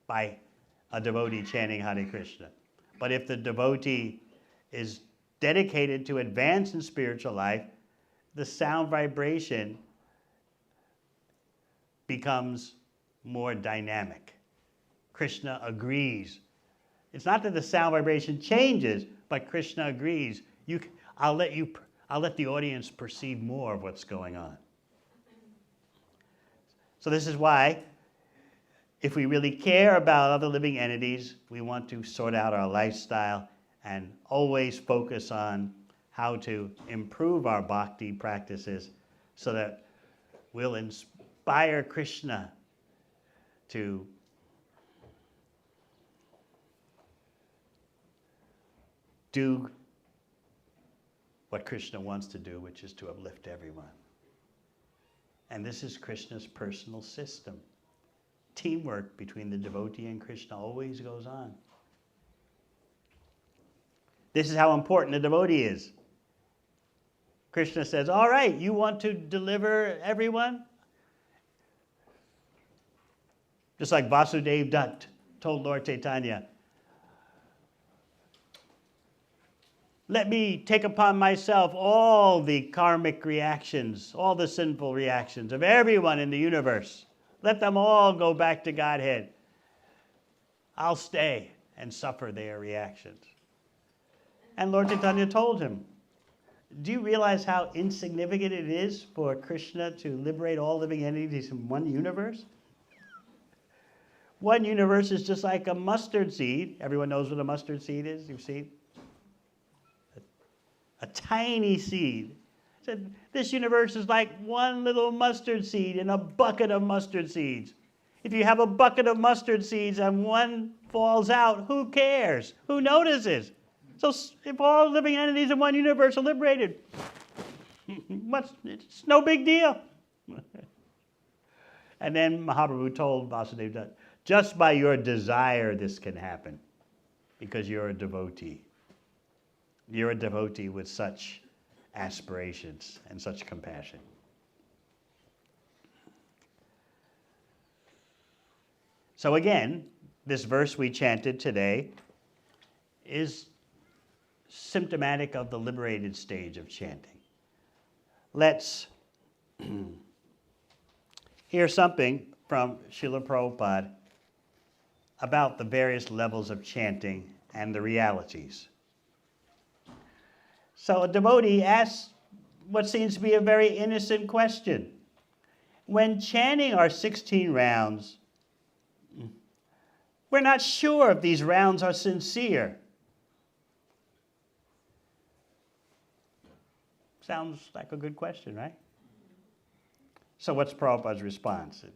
by a devotee chanting Hare Krishna. But if the devotee is dedicated to advance in spiritual life, the sound vibration becomes more dynamic. Krishna agrees. It's not that the sound vibration changes, but Krishna agrees. I'll let the audience perceive more of what's going on. So this is why, if we really care about other living entities, we want to sort out our lifestyle and always focus on how to improve our bhakti practices so that we'll inspire Krishna to do what Krishna wants to do, which is to uplift everyone. And this is Krishna's personal system. Teamwork between the devotee and Krishna always goes on. This is how important a devotee is. Krishna says, all right, you want to deliver everyone? Just like Vasudeva Dutt told Lord Chaitanya, let me take upon myself all the karmic reactions, all the sinful reactions of everyone in the universe. Let them all go back to Godhead. I'll stay and suffer their reactions. And Lord Chaitanya told him, do you realize how insignificant it is for Krishna to liberate all living entities in one universe? One universe is just like a mustard seed. Everyone knows what a mustard seed is? You've seen? A tiny seed. Said, this universe is like one little mustard seed in a bucket of mustard seeds. If you have a bucket of mustard seeds and one falls out, who cares? Who notices? So if all living entities in one universe are liberated, it's no big deal. And then Mahaprabhu told Vasudeva Dutt, just by your desire this can happen, because you're a devotee. You're a devotee with such aspirations and such compassion. So again, this verse we chanted today is symptomatic of the liberated stage of chanting. Let's hear something from Srila Prabhupada about the various levels of chanting and the realities. So a devotee asks what seems to be a very innocent question. When chanting our 16 rounds, we're not sure if these rounds are sincere. Sounds like a good question, right? So what's Prabhupada's response? It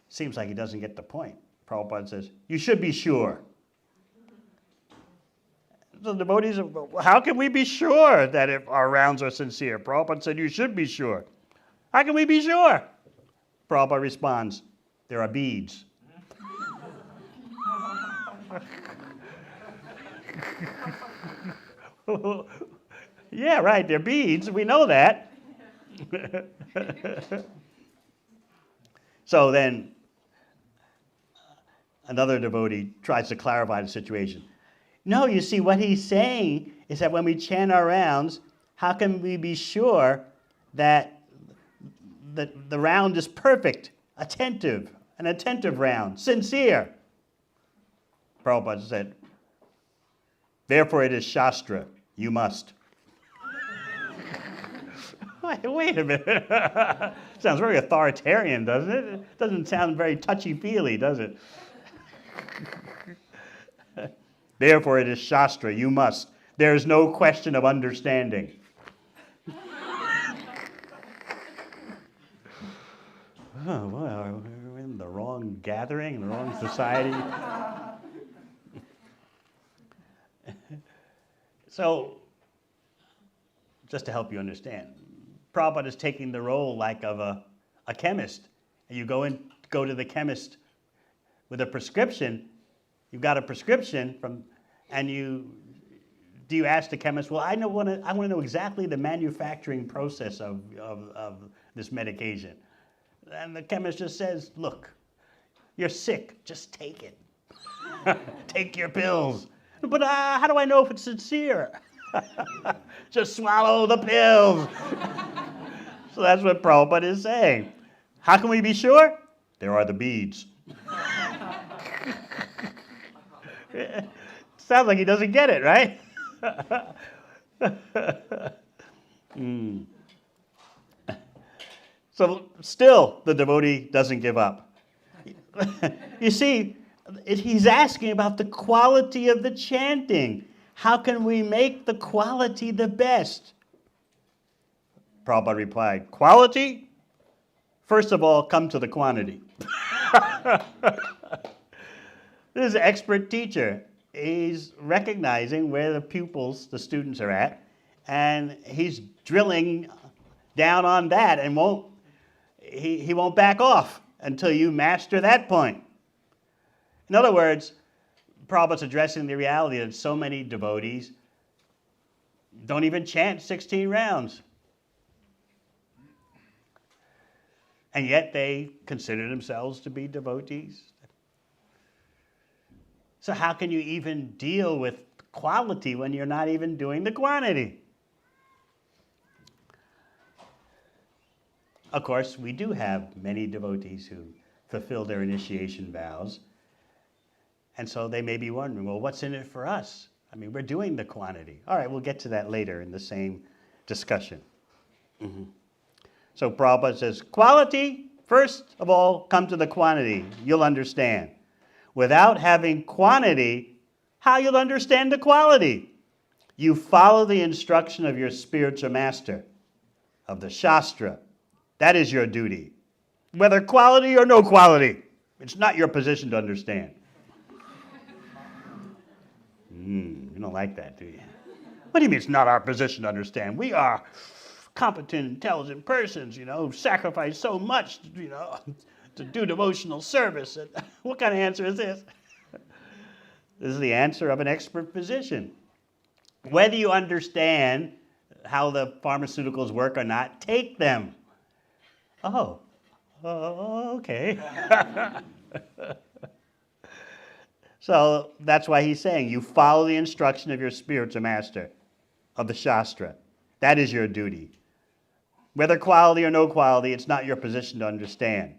seems like he doesn't get the point. Prabhupada says, you should be sure. The devotees, how can we be sure that if our rounds are sincere? Prabhupada said, you should be sure. How can we be sure? Prabhupada responds, there are beads. Yeah, right, they're beads. We know that. So then another devotee tries to clarify the situation. No, you see, what he's saying is that when we chant our rounds, how can we be sure that the round is perfect, attentive, an attentive round, sincere? Prabhupada said, therefore it is Shastra, you must. Wait a minute. Sounds very authoritarian, doesn't it? It doesn't sound very touchy-feely, does it? Therefore it is Shastra, you must. There is no question of understanding. Oh, well, we're in the wrong gathering, the wrong society. So, just to help you understand, Prabhupada is taking the role like of a chemist. And you go to the chemist with a prescription. You've got a prescription and do you ask the chemist, well, I want to know exactly the manufacturing process of this medication. And the chemist just says, look, you're sick, just take it. Take your pills. But how do I know if it's sincere? Just swallow the pills. So that's what Prabhupada is saying. How can we be sure? There are the beads. Sounds like he doesn't get it, right? So still, the devotee doesn't give up. You see, he's asking about the quality of the chanting. How can we make the quality the best? Prabhupada replied, quality? First of all, come to the quantity. This is an expert teacher. He's recognizing where the pupils, the students are at, and he's drilling down on that and he won't back off until you master that point. In other words, Prabhupada's addressing the reality that so many devotees don't even chant 16 rounds. And yet they consider themselves to be devotees. So how can you even deal with quality when you're not even doing the quantity? Of course, we do have many devotees who fulfill their initiation vows. And so they may be wondering, well, what's in it for us? I mean, we're doing the quantity. All right, we'll get to that later in the same discussion. So Prabhupada says, quality, first of all, come to the quantity. You'll understand. Without having quantity, how you'll understand the quality? You follow the instruction of your spiritual master, of the Shastra. That is your duty. Whether quality or no quality, it's not your position to understand. You don't like that, do you? What do you mean it's not our position to understand? We are competent, intelligent persons, who sacrifice so much, to do devotional service. And what kind of answer is this? This is the answer of an expert physician. Whether you understand how the pharmaceuticals work or not, take them. Oh, okay. So that's why he's saying you follow the instruction of your spiritual master, of the Shastra. That is your duty. Whether quality or no quality, it's not your position to understand.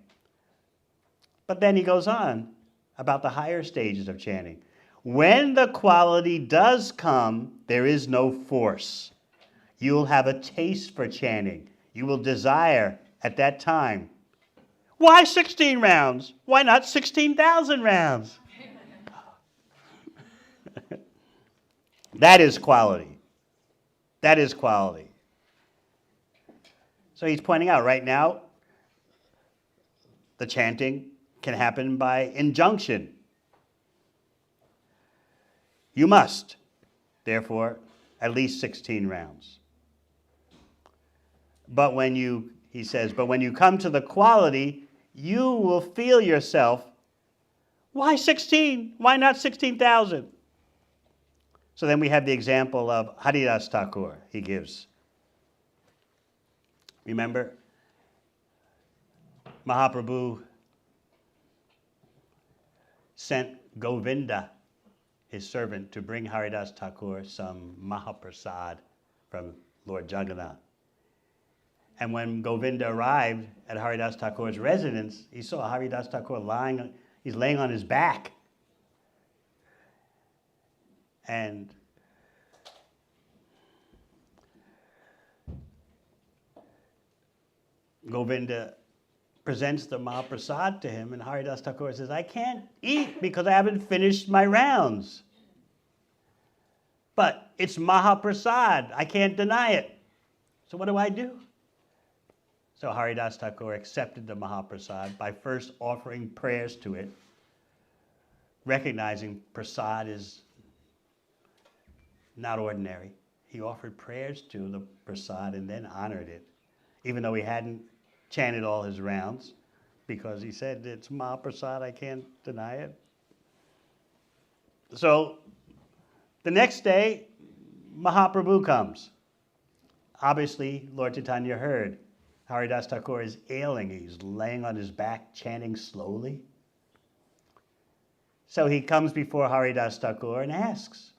But then he goes on about the higher stages of chanting. When the quality does come, there is no force. You will have a taste for chanting. You will desire at that time. Why 16 rounds? Why not 16,000 rounds? That is quality. That is quality. So he's pointing out right now, the chanting can happen by injunction. You must, therefore, at least 16 rounds. But he says, but when you come to the quality, you will feel yourself, why 16? Why not 16,000? So then we have the example of Haridas Thakur he gives. Remember, Mahaprabhu sent Govinda, his servant, to bring Haridas Thakur some Mahaprasad from Lord Jagannath. And when Govinda arrived at Haridas Thakur's residence, he saw Haridas Thakur laying on his back. And Govinda presents the Mahaprasad to him, and Haridas Thakur says, I can't eat because I haven't finished my rounds. But it's Mahaprasad. I can't deny it. So what do I do? So Haridas Thakur accepted the Mahaprasad by first offering prayers to it, recognizing prasad is not ordinary. He offered prayers to the prasad and then honored it, even though he hadn't chanted all his rounds, because he said, it's Mahaprasad, I can't deny it. So the next day, Mahaprabhu comes. Obviously, Lord Caitanya heard Haridas Thakur is ailing. He's laying on his back, chanting slowly. So he comes before Haridas Thakur and asks,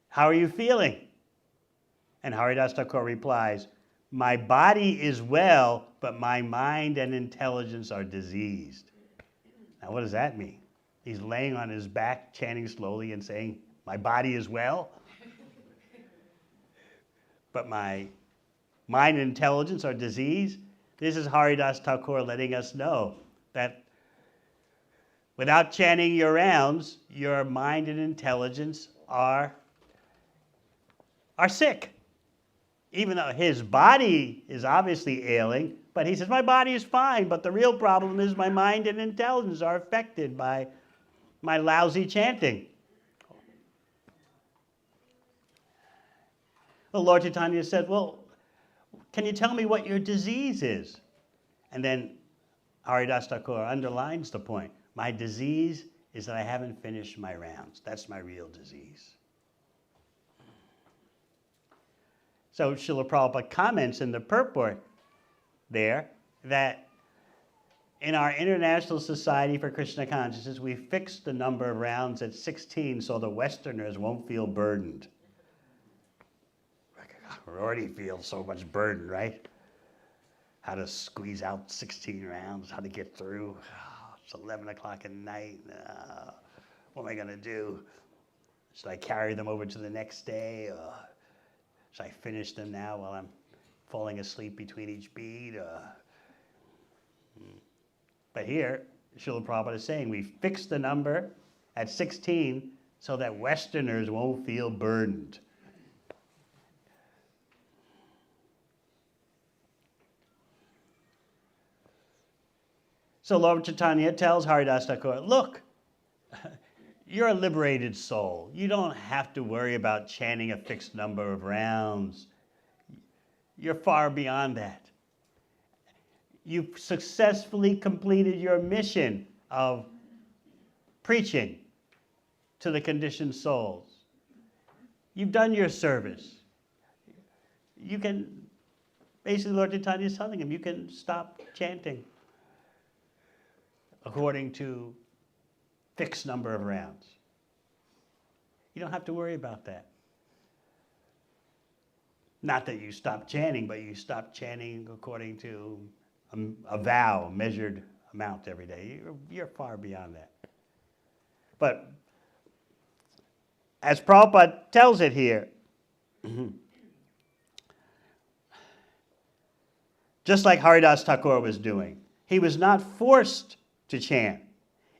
how are you feeling? And Haridas Thakur replies, my body is well, but my mind and intelligence are diseased. Now, what does that mean? He's laying on his back, chanting slowly and saying, my body is well, but my mind and intelligence are diseased. This is Haridas Thakur letting us know that without chanting your rounds, your mind and intelligence are sick. Even though his body is obviously ailing, but he says, my body is fine, but the real problem is my mind and intelligence are affected by my lousy chanting. Well, Lord Caitanya said, well, can you tell me what your disease is? And then Haridas Thakur underlines the point. My disease is that I haven't finished my rounds. That's my real disease. So Srila Prabhupada comments in the purport there that in our International Society for Krishna Consciousness, we fixed the number of rounds at 16 so the Westerners won't feel burdened. We already feel so much burden, right? How to squeeze out 16 rounds, how to get through. Oh, it's 11 o'clock at night. What am I going to do? Should I carry them over to the next day? Should I finish them now while I'm falling asleep between each bead? But here, Srila Prabhupada is saying we fixed the number at 16 so that Westerners won't feel burdened. So Lord Chaitanya tells Haridas Thakur, look, you're a liberated soul. You don't have to worry about chanting a fixed number of rounds. You're far beyond that. You've successfully completed your mission of preaching to the conditioned souls. You've done your service. You can, basically Lord Chaitanya is telling him, you can stop chanting according to fixed number of rounds. You don't have to worry about that. Not that you stop chanting, but you stop chanting according to a vow, a measured amount every day. You're far beyond that. But as Prabhupada tells it here, just like Haridas Thakur was doing, he was not forced to chant.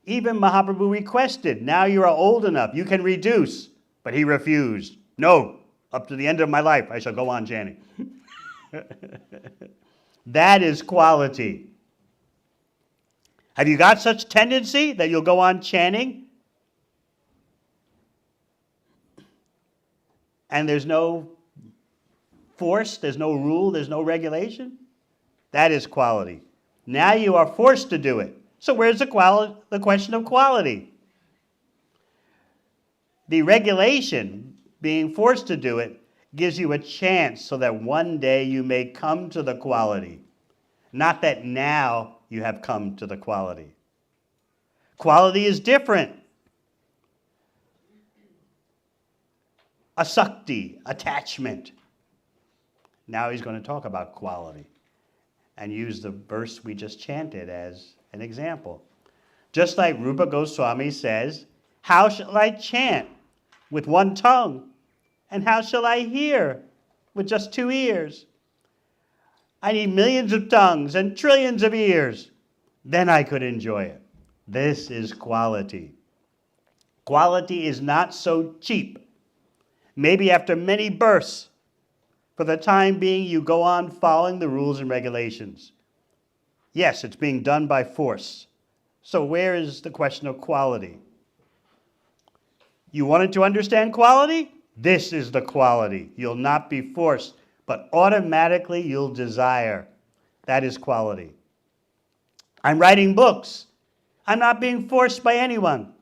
Even Mahaprabhu requested, now you are old enough, you can reduce. But he refused. No, up to the end of my life, I shall go on chanting. That is quality. Have you got such tendency that you'll go on chanting? And there's no force, there's no rule, there's no regulation? That is quality. Now you are forced to do it. So where's the question of quality? The regulation, being forced to do it, gives you a chance so that one day you may come to the quality. Not that now you have come to the quality. Quality is different. Asakti, attachment. Now he's going to talk about quality and use the verse we just chanted as an example. Just like Rupa Goswami says, how shall I chant with one tongue? And how shall I hear with just 2 ears? I need millions of tongues and trillions of ears. Then I could enjoy it. This is quality. Quality is not so cheap. Maybe after many births, for the time being, you go on following the rules and regulations. Yes, it's being done by force. So where is the question of quality? You wanted to understand quality? This is the quality. You'll not be forced, but automatically you'll desire. That is quality. I'm writing books. I'm not being forced by anyone.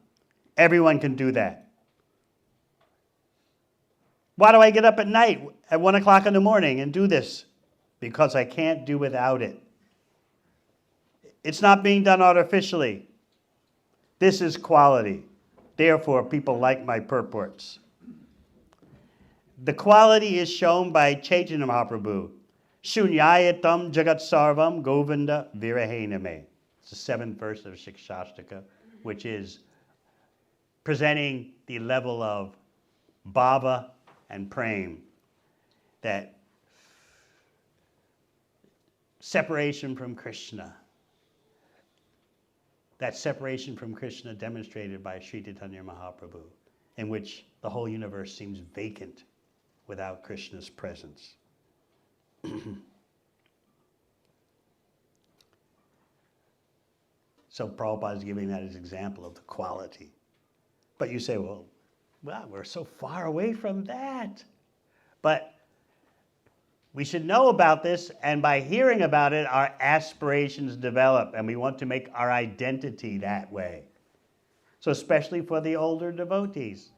Everyone can do that. Why do I get up at night at 1 o'clock in the morning and do this? Because I can't do without it. It's not being done artificially. This is quality. Therefore, people like my purports. The quality is shown by Chaitanya Mahaprabhu. Shunyayatam Jagat Sarvam Govinda Virahename. It's the 7th verse of Shikshashtaka, which is presenting the level of bhava and prem, that separation from Krishna. That separation from Krishna demonstrated by Sri Caitanya Mahaprabhu, in which the whole universe seems vacant without Krishna's presence. So Prabhupada is giving that as an example of the quality. But you say, well, we're so far away from that. But we should know about this, and by hearing about it, our aspirations develop, and we want to make our identity that way. So especially for the older devotees.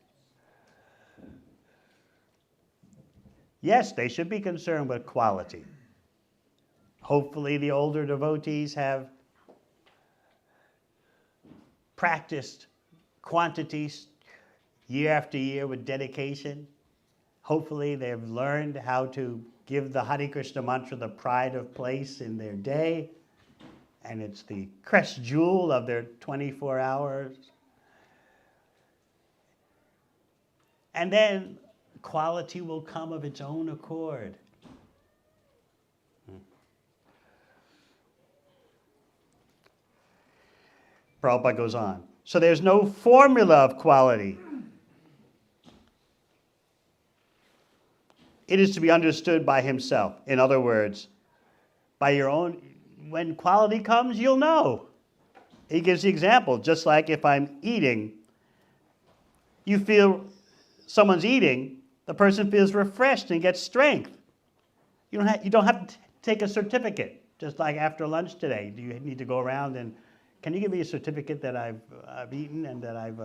Yes, they should be concerned with quality. Hopefully the older devotees have practiced quantities year after year with dedication. Hopefully they've learned how to give the Hare Krishna mantra the pride of place in their day, and it's the crest jewel of their 24 hours. And then quality will come of its own accord. Prabhupada goes on. So there's no formula of quality. It is to be understood by himself. In other words, by your own, when quality comes, you'll know. He gives the example, just like if I'm eating, you feel someone's eating, the person feels refreshed and gets strength. You don't have to take a certificate, just like after lunch today. Do you need to go around and, can you give me a certificate that I've eaten and that I've,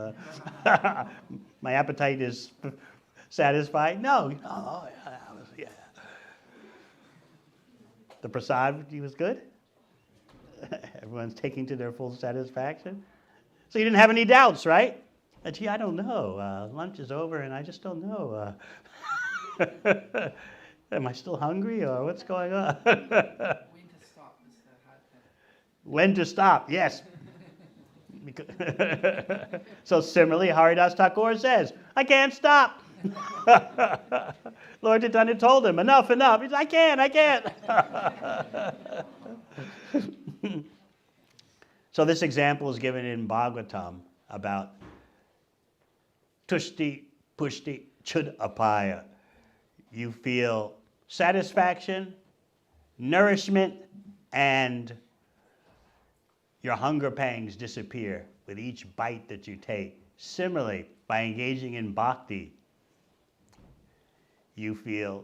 my appetite is satisfied? No. Oh, yeah. The prasad, he was good? Everyone's taking to their full satisfaction? So you didn't have any doubts, right? Gee, I don't know. Lunch is over and I just don't know. Am I still hungry or what's going on? When to stop, Mr. Hadka. When to stop, yes. So similarly, Haridas Thakur says, I can't stop. Lord Chaitanya told him, enough. He said, I can't. So this example is given in Bhagavatam about tushti, pushti, chud apaya. You feel satisfaction, nourishment, and your hunger pangs disappear with each bite that you take. Similarly, by engaging in bhakti, you feel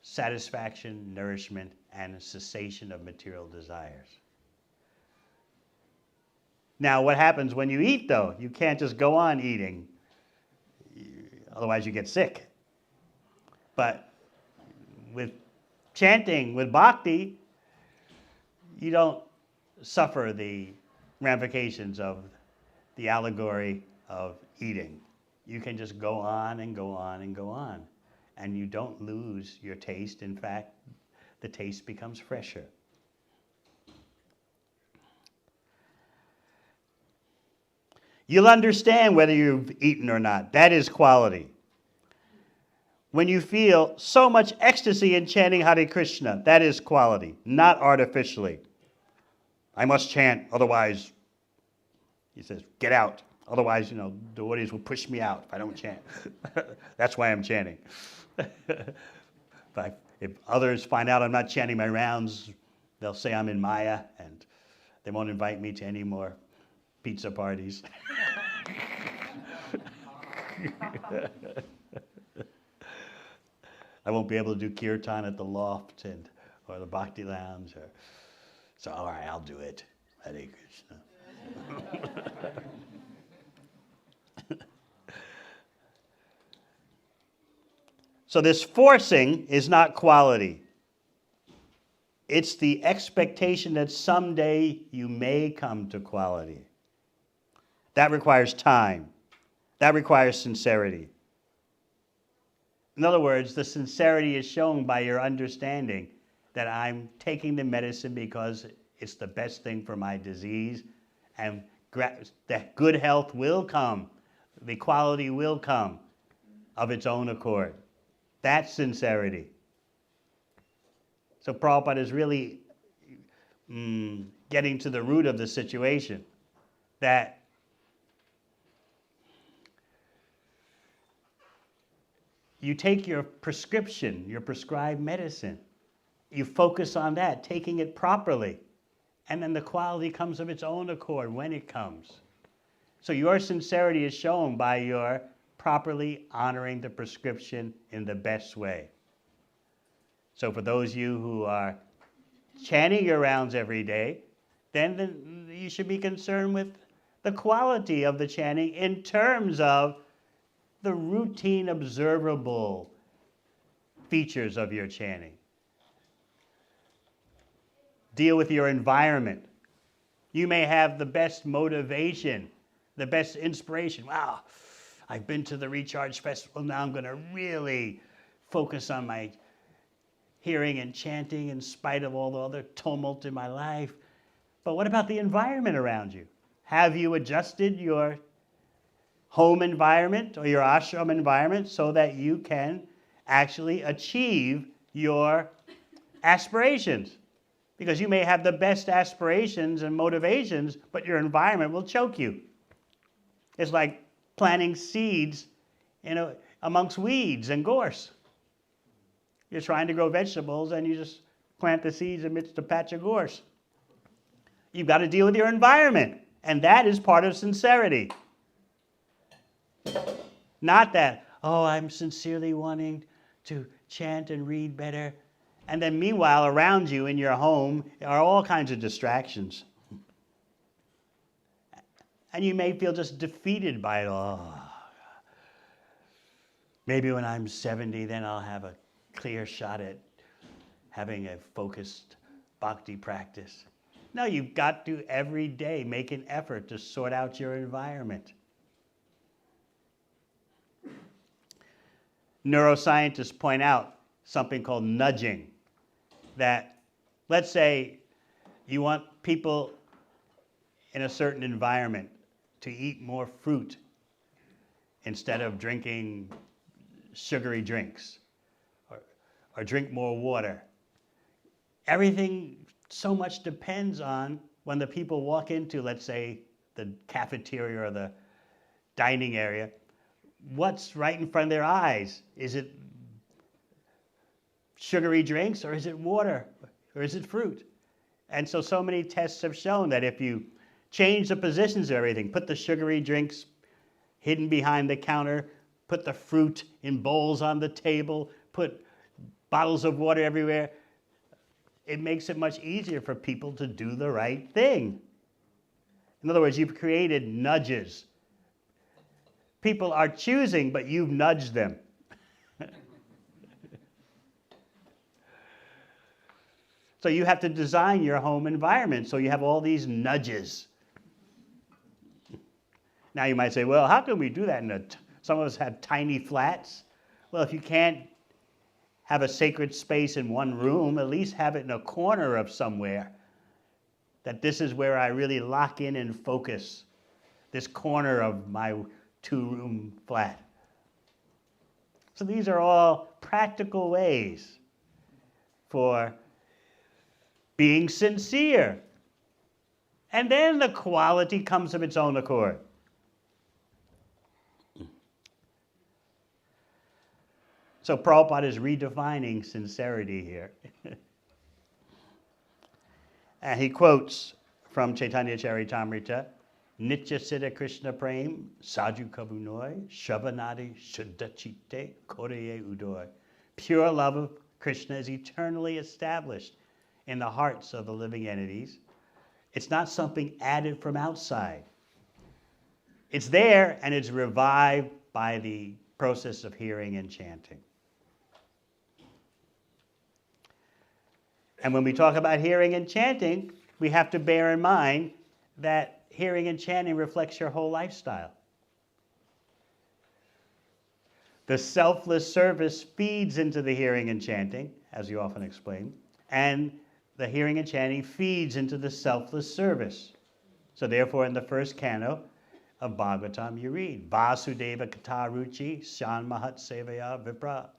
satisfaction, nourishment, and a cessation of material desires. Now, what happens when you eat, though? You can't just go on eating. Otherwise, you get sick. But with chanting, with bhakti, you don't suffer the ramifications of the allegory of eating. You can just go on and go on and go on. And you don't lose your taste. In fact, the taste becomes fresher. You'll understand whether you've eaten or not. That is quality. When you feel so much ecstasy in chanting Hare Krishna, that is quality, not artificially. I must chant, otherwise, he says, get out. Otherwise, the audience will push me out if I don't chant. That's why I'm chanting. If others find out I'm not chanting my rounds, they'll say I'm in Maya, and they won't invite me to any more pizza parties. I won't be able to do kirtan at the loft or the bhakti lounge. So, all right, I'll do it. Hare Krishna. So this forcing is not quality. It's the expectation that someday you may come to quality. That requires time. That requires sincerity. In other words, the sincerity is shown by your understanding that I'm taking the medicine because it's the best thing for my disease, and that good health will come, the quality will come of its own accord. That's sincerity. So Prabhupada is really getting to the root of the situation, that you take your prescription, your prescribed medicine, you focus on that, taking it properly, and then the quality comes of its own accord when it comes. So your sincerity is shown by your properly honoring the prescription in the best way. So for those of you who are chanting your rounds every day, then you should be concerned with the quality of the chanting in terms of the routine observable features of your chanting. deal with your environment. You may have the best motivation, the best inspiration. Wow, I've been to the Recharge Festival. Now I'm going to really focus on my hearing and chanting in spite of all the other tumult in my life. But what about the environment around you? Have you adjusted your home environment or your ashram environment so that you can actually achieve your aspirations? Because you may have the best aspirations and motivations, but your environment will choke you. It's like planting seeds amongst weeds and gorse. You're trying to grow vegetables and you just plant the seeds amidst a patch of gorse. You've got to deal with your environment, and that is part of sincerity. Not that, oh, I'm sincerely wanting to chant and read better. And then meanwhile, around you in your home are all kinds of distractions. And you may feel just defeated by it all. Oh, maybe when I'm 70, then I'll have a clear shot at having a focused bhakti practice. No, you've got to every day make an effort to sort out your environment. Neuroscientists point out something called nudging. That, let's say, you want people in a certain environment to eat more fruit instead of drinking sugary drinks, or drink more water. Everything so much depends on when the people walk into, let's say, the cafeteria or the dining area, what's right in front of their eyes? Is it sugary drinks, or is it water, or is it fruit? And so many tests have shown that if you change the positions of everything, put the sugary drinks hidden behind the counter, put the fruit in bowls on the table, put bottles of water everywhere, it makes it much easier for people to do the right thing. In other words, you've created nudges. People are choosing, but you've nudged them. So you have to design your home environment so you have all these nudges. Now you might say, well, how can we do that? Some of us have tiny flats. Well, if you can't have a sacred space in one room, at least have it in a corner of somewhere. That this is where I really lock in and focus. This corner of my 2-room flat. So these are all practical ways for being sincere. And then the quality comes of its own accord. So Prabhupada is redefining sincerity here. And he quotes from Caitanya Caritamrita, Nitya Siddha Krishna Prem, Sadhu Kabunoi, Shavanadi Shuddha Chitte, Kodaye Udoy. Pure love of Krishna is eternally established in the hearts of the living entities. It's not something added from outside. It's there and it's revived by the process of hearing and chanting. And when we talk about hearing and chanting, we have to bear in mind that hearing and chanting reflects your whole lifestyle. The selfless service feeds into the hearing and chanting, as you often explain, and the hearing and chanting feeds into the selfless service. So therefore, in the first canto of Bhagavatam, you read, Vasudeva Kata Ruchi Shan Mahat Sevaya Vipra.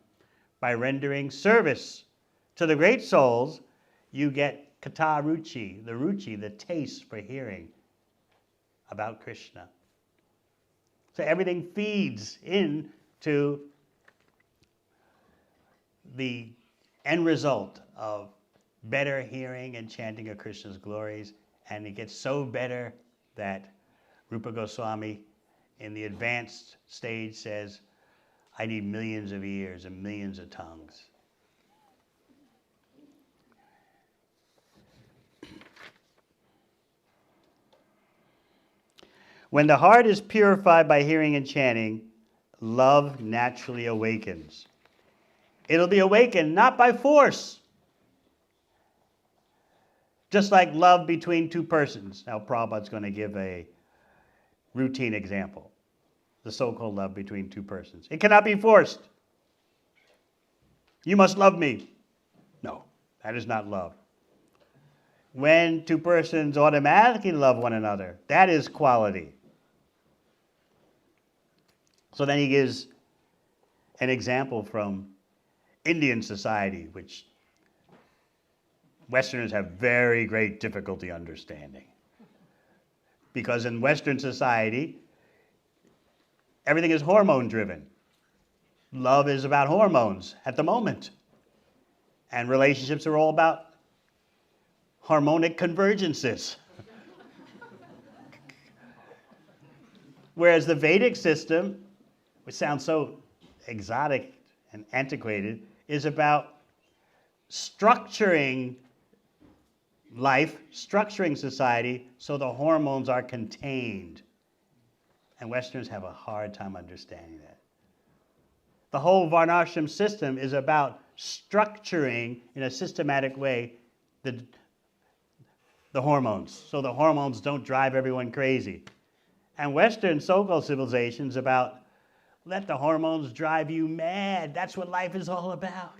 By rendering service to the great souls, you get Kata Ruchi, the taste for hearing about Krishna. So everything feeds into the end result of better hearing and chanting of Krishna's glories, and it gets so better that Rupa Goswami in the advanced stage says, I need millions of ears and millions of tongues. When the heart is purified by hearing and chanting, love naturally awakens. It'll be awakened not by force, Just like love between two persons. Now, Prabhupada's going to give a routine example. The so-called love between two persons. It cannot be forced. You must love me. No, that is not love. When two persons automatically love one another, that is quality. So then he gives an example from Indian society, which Westerners have very great difficulty understanding. Because in Western society, everything is hormone driven. Love is about hormones at the moment. And relationships are all about harmonic convergences. Whereas the Vedic system, which sounds so exotic and antiquated, is about structuring life, structuring society so the hormones are contained. And Westerners have a hard time understanding that. The whole Varnashram system is about structuring in a systematic way the hormones, so the hormones don't drive everyone crazy. And Western so-called civilization is about let the hormones drive you mad. That's what life is all about.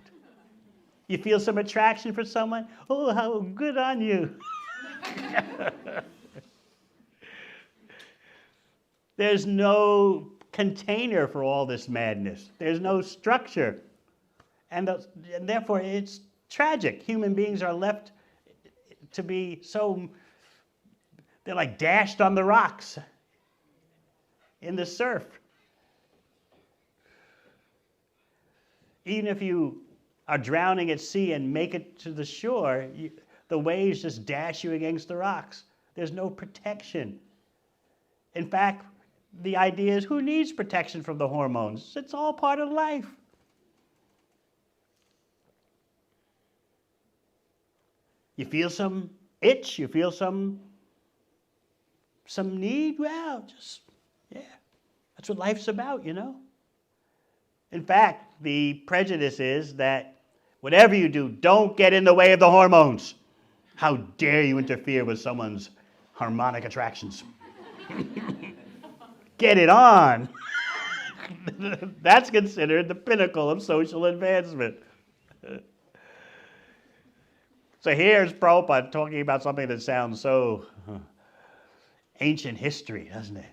You feel some attraction for someone? Oh, how good on you. There's no container for all this madness. There's no structure. And therefore, it's tragic. Human beings are left to be so, they're like dashed on the rocks in the surf. Even if you are drowning at sea and make it to the shore, the waves just dash you against the rocks. There's no protection. In fact, the idea is who needs protection from the hormones? It's all part of life. You feel some itch, you feel some need, well, just, yeah. That's what life's about, you know? In fact, the prejudice is that whatever you do, don't get in the way of the hormones. How dare you interfere with someone's harmonic attractions? Get it on. That's considered the pinnacle of social advancement. So here's Prabhupada talking about something that sounds so ancient history, doesn't it?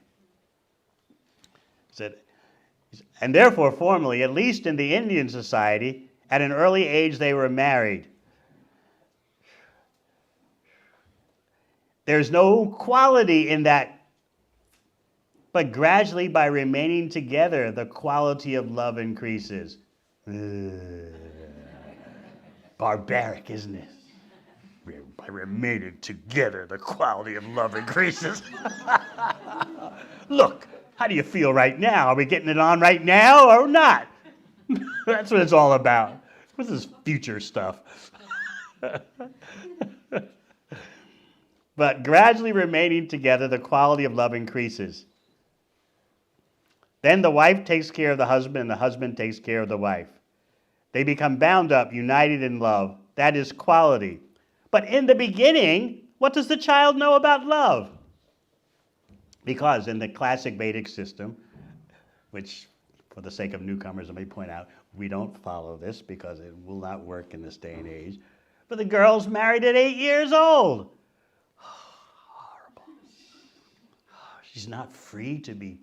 He said, and therefore formerly, at least in the Indian society, at an early age they were married. There's no quality in that, but gradually by remaining together, the quality of love increases. Barbaric, isn't it? By remaining together, the quality of love increases. Look, how do you feel right now? Are we getting it on right now or not? That's what it's all about. What's this future stuff? But gradually remaining together, the quality of love increases. Then the wife takes care of the husband, and the husband takes care of the wife. They become bound up, united in love. That is quality. But in the beginning, what does the child know about love? Because in the classic Vedic system, which for the sake of newcomers, let me point out, we don't follow this because it will not work in this day and age. But the girl's married at 8 years old. Horrible. She's not free to be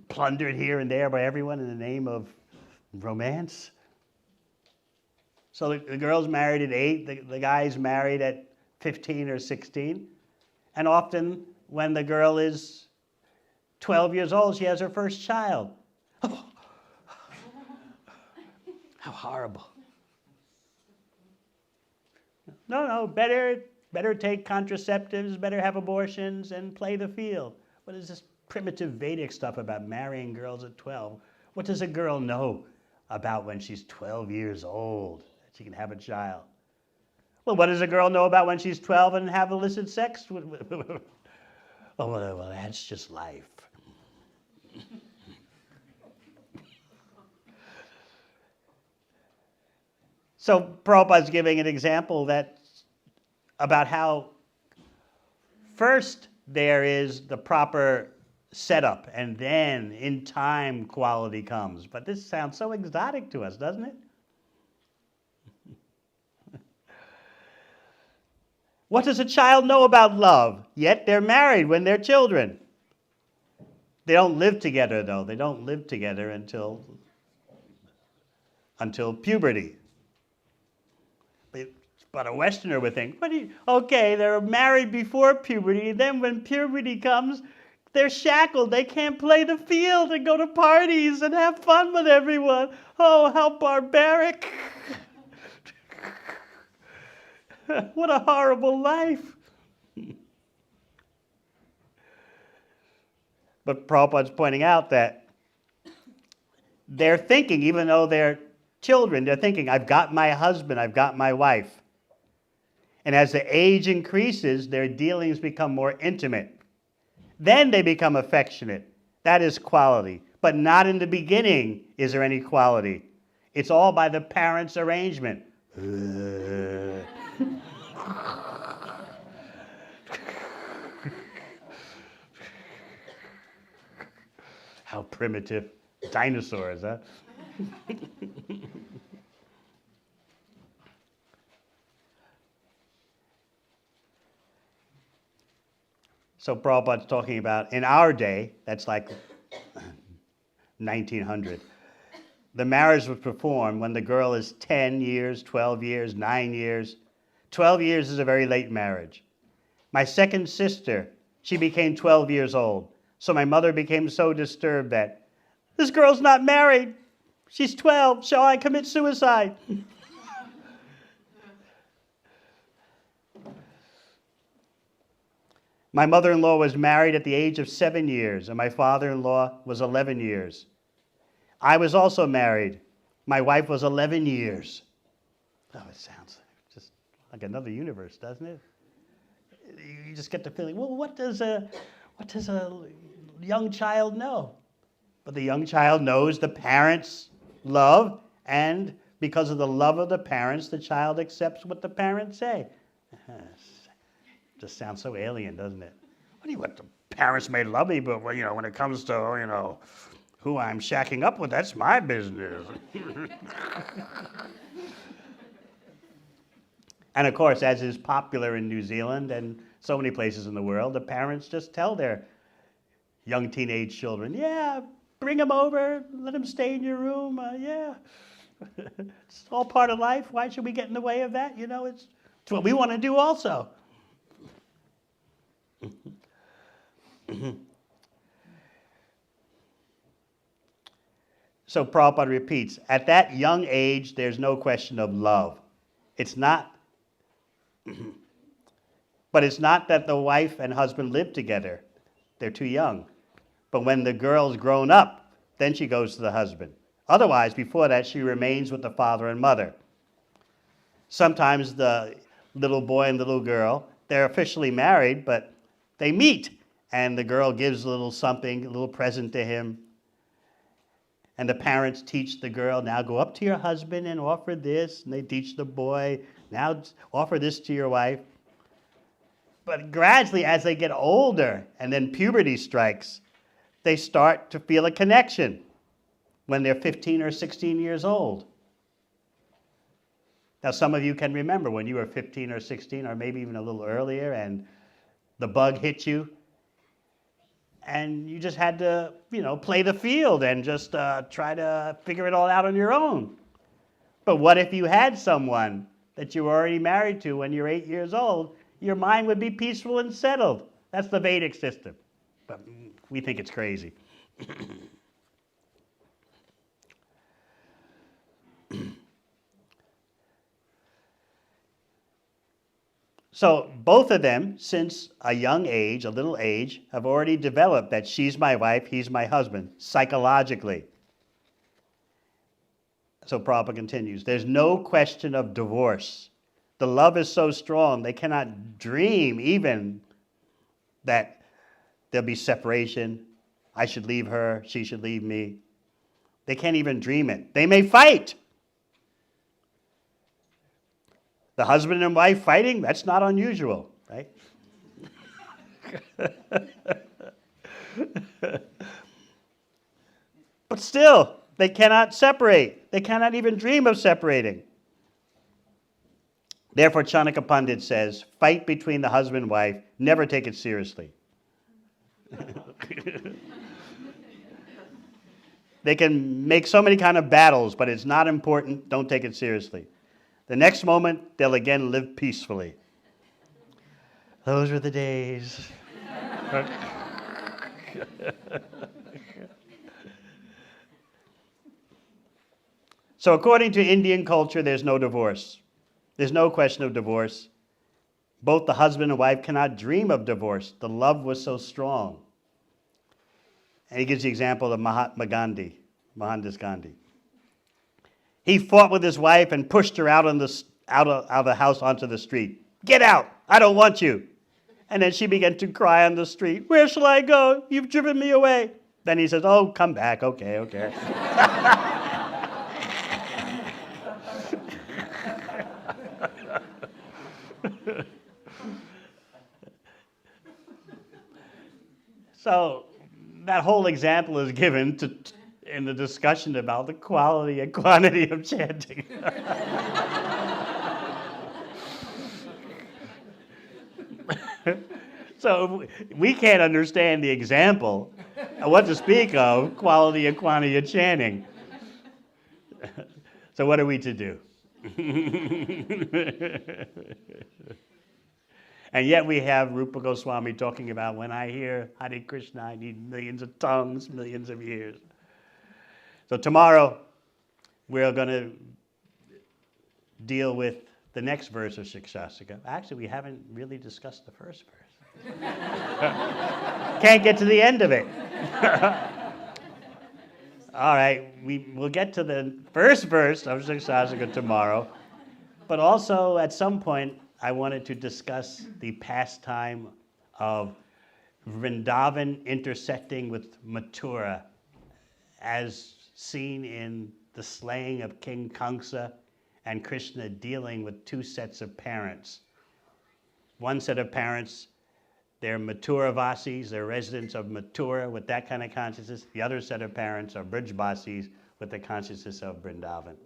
plundered here and there by everyone in the name of romance. So the girl's married at 8, the guy's married at 15 or 16. And often when the girl is 12 years old, she has her first child. Oh, how horrible. No, better take contraceptives, better have abortions and play the field. What is this primitive Vedic stuff about marrying girls at 12? What does a girl know about when she's 12 years old that she can have a child? Well, what does a girl know about when she's 12 and have illicit sex? Oh, well, that's just life. So Prabhupada's giving an example that about how first there is the proper setup, and then in time quality comes. But this sounds so exotic to us, doesn't it? What does a child know about love? Yet they're married when they're children. They don't live together, though. They don't live together until puberty. But a Westerner would think, okay, they're married before puberty, then when puberty comes, they're shackled. They can't play the field and go to parties and have fun with everyone. Oh, how barbaric. What a horrible life. But Prabhupada's pointing out that they're thinking, even though they're children, they're thinking, I've got my husband, I've got my wife. And as the age increases, their dealings become more intimate. Then they become affectionate. That is quality. But not in the beginning is there any quality. It's all by the parents' arrangement. How primitive. Dinosaurs, huh? So Prabhupada's talking about, in our day, that's like 1900, the marriage was performed when the girl is 10 years, 12 years, 9 years. 12 years is a very late marriage. My second sister, she became 12 years old. So my mother became so disturbed that, this girl's not married. She's 12. Shall I commit suicide? My mother-in-law was married at the age of 7 years, and my father-in-law was 11 years. I was also married. My wife was 11 years. Oh, it sounds just like another universe, doesn't it? You just get the feeling, well, what does a young child know? But the young child knows the parents' love, and because of the love of the parents, the child accepts what the parents say. Just sounds so alien, doesn't it? What the parents may love me, but when it comes to who I'm shacking up with, that's my business. And of course, as is popular in New Zealand and so many places in the world, the parents just tell their young teenage children, yeah, bring them over, let them stay in your room, yeah. It's all part of life. Why should we get in the way of that? It's what we want to do also. So Prabhupada repeats, at that young age, there's no question of love. It's not, but it's not that the wife and husband live together. They're too young. But when the girl's grown up, then she goes to the husband. Otherwise, before that, she remains with the father and mother. Sometimes the little boy and little girl, they're officially married, but they meet, and the girl gives a little something, a little present to him. And the parents teach the girl, now go up to your husband and offer this. And they teach the boy, now offer this to your wife. But gradually, as they get older, and then puberty strikes, they start to feel a connection when they're 15 or 16 years old. Now, some of you can remember when you were 15 or 16, or maybe even a little earlier, and the bug hit you, and you just had to, play the field and just try to figure it all out on your own. But what if you had someone that you were already married to when you're 8 years old? Your mind would be peaceful and settled. That's the Vedic system. But we think it's crazy. So both of them, since a young age, a little age, have already developed that she's my wife, he's my husband, psychologically. So Prabhupada continues, there's no question of divorce. The love is so strong, they cannot dream even that there'll be separation. I should leave her, she should leave me. They can't even dream it. They may fight. The husband and wife fighting, that's not unusual, right? But still, they cannot separate. They cannot even dream of separating. Therefore, Chanakya Pandit says, fight between the husband and wife, never take it seriously. They can make so many kind of battles, but it's not important, don't take it seriously. The next moment, they'll again live peacefully. Those were the days. So according to Indian culture, there's no divorce. There's no question of divorce. Both the husband and wife cannot dream of divorce. The love was so strong. And he gives the example of Mahatma Gandhi, Mohandas Gandhi. He fought with his wife and pushed her out of the house onto the street. Get out! I don't want you. And then she began to cry on the street. Where shall I go? You've driven me away. Then he says, oh, come back. Okay. So that whole example is given in the discussion about the quality and quantity of chanting. So we can't understand the example, and what to speak of quality and quantity of chanting. So what are we to do? And yet we have Rupa Goswami talking about, when I hear Hare Krishna, I need millions of tongues, millions of years. So tomorrow, we're going to deal with the next verse of Shikshastika. Actually, we haven't really discussed the first verse. Can't get to the end of it. All right, we'll get to the first verse of Shikshastika tomorrow. But also, at some point, I wanted to discuss the pastime of Vrindavan intersecting with Mathura, as seen in the slaying of King Kamsa and Krishna dealing with two sets of parents. One set of parents, they're Mathuravasis, they're residents of Mathura with that kind of consciousness. The other set of parents are Brijvasis with the consciousness of Vrindavan.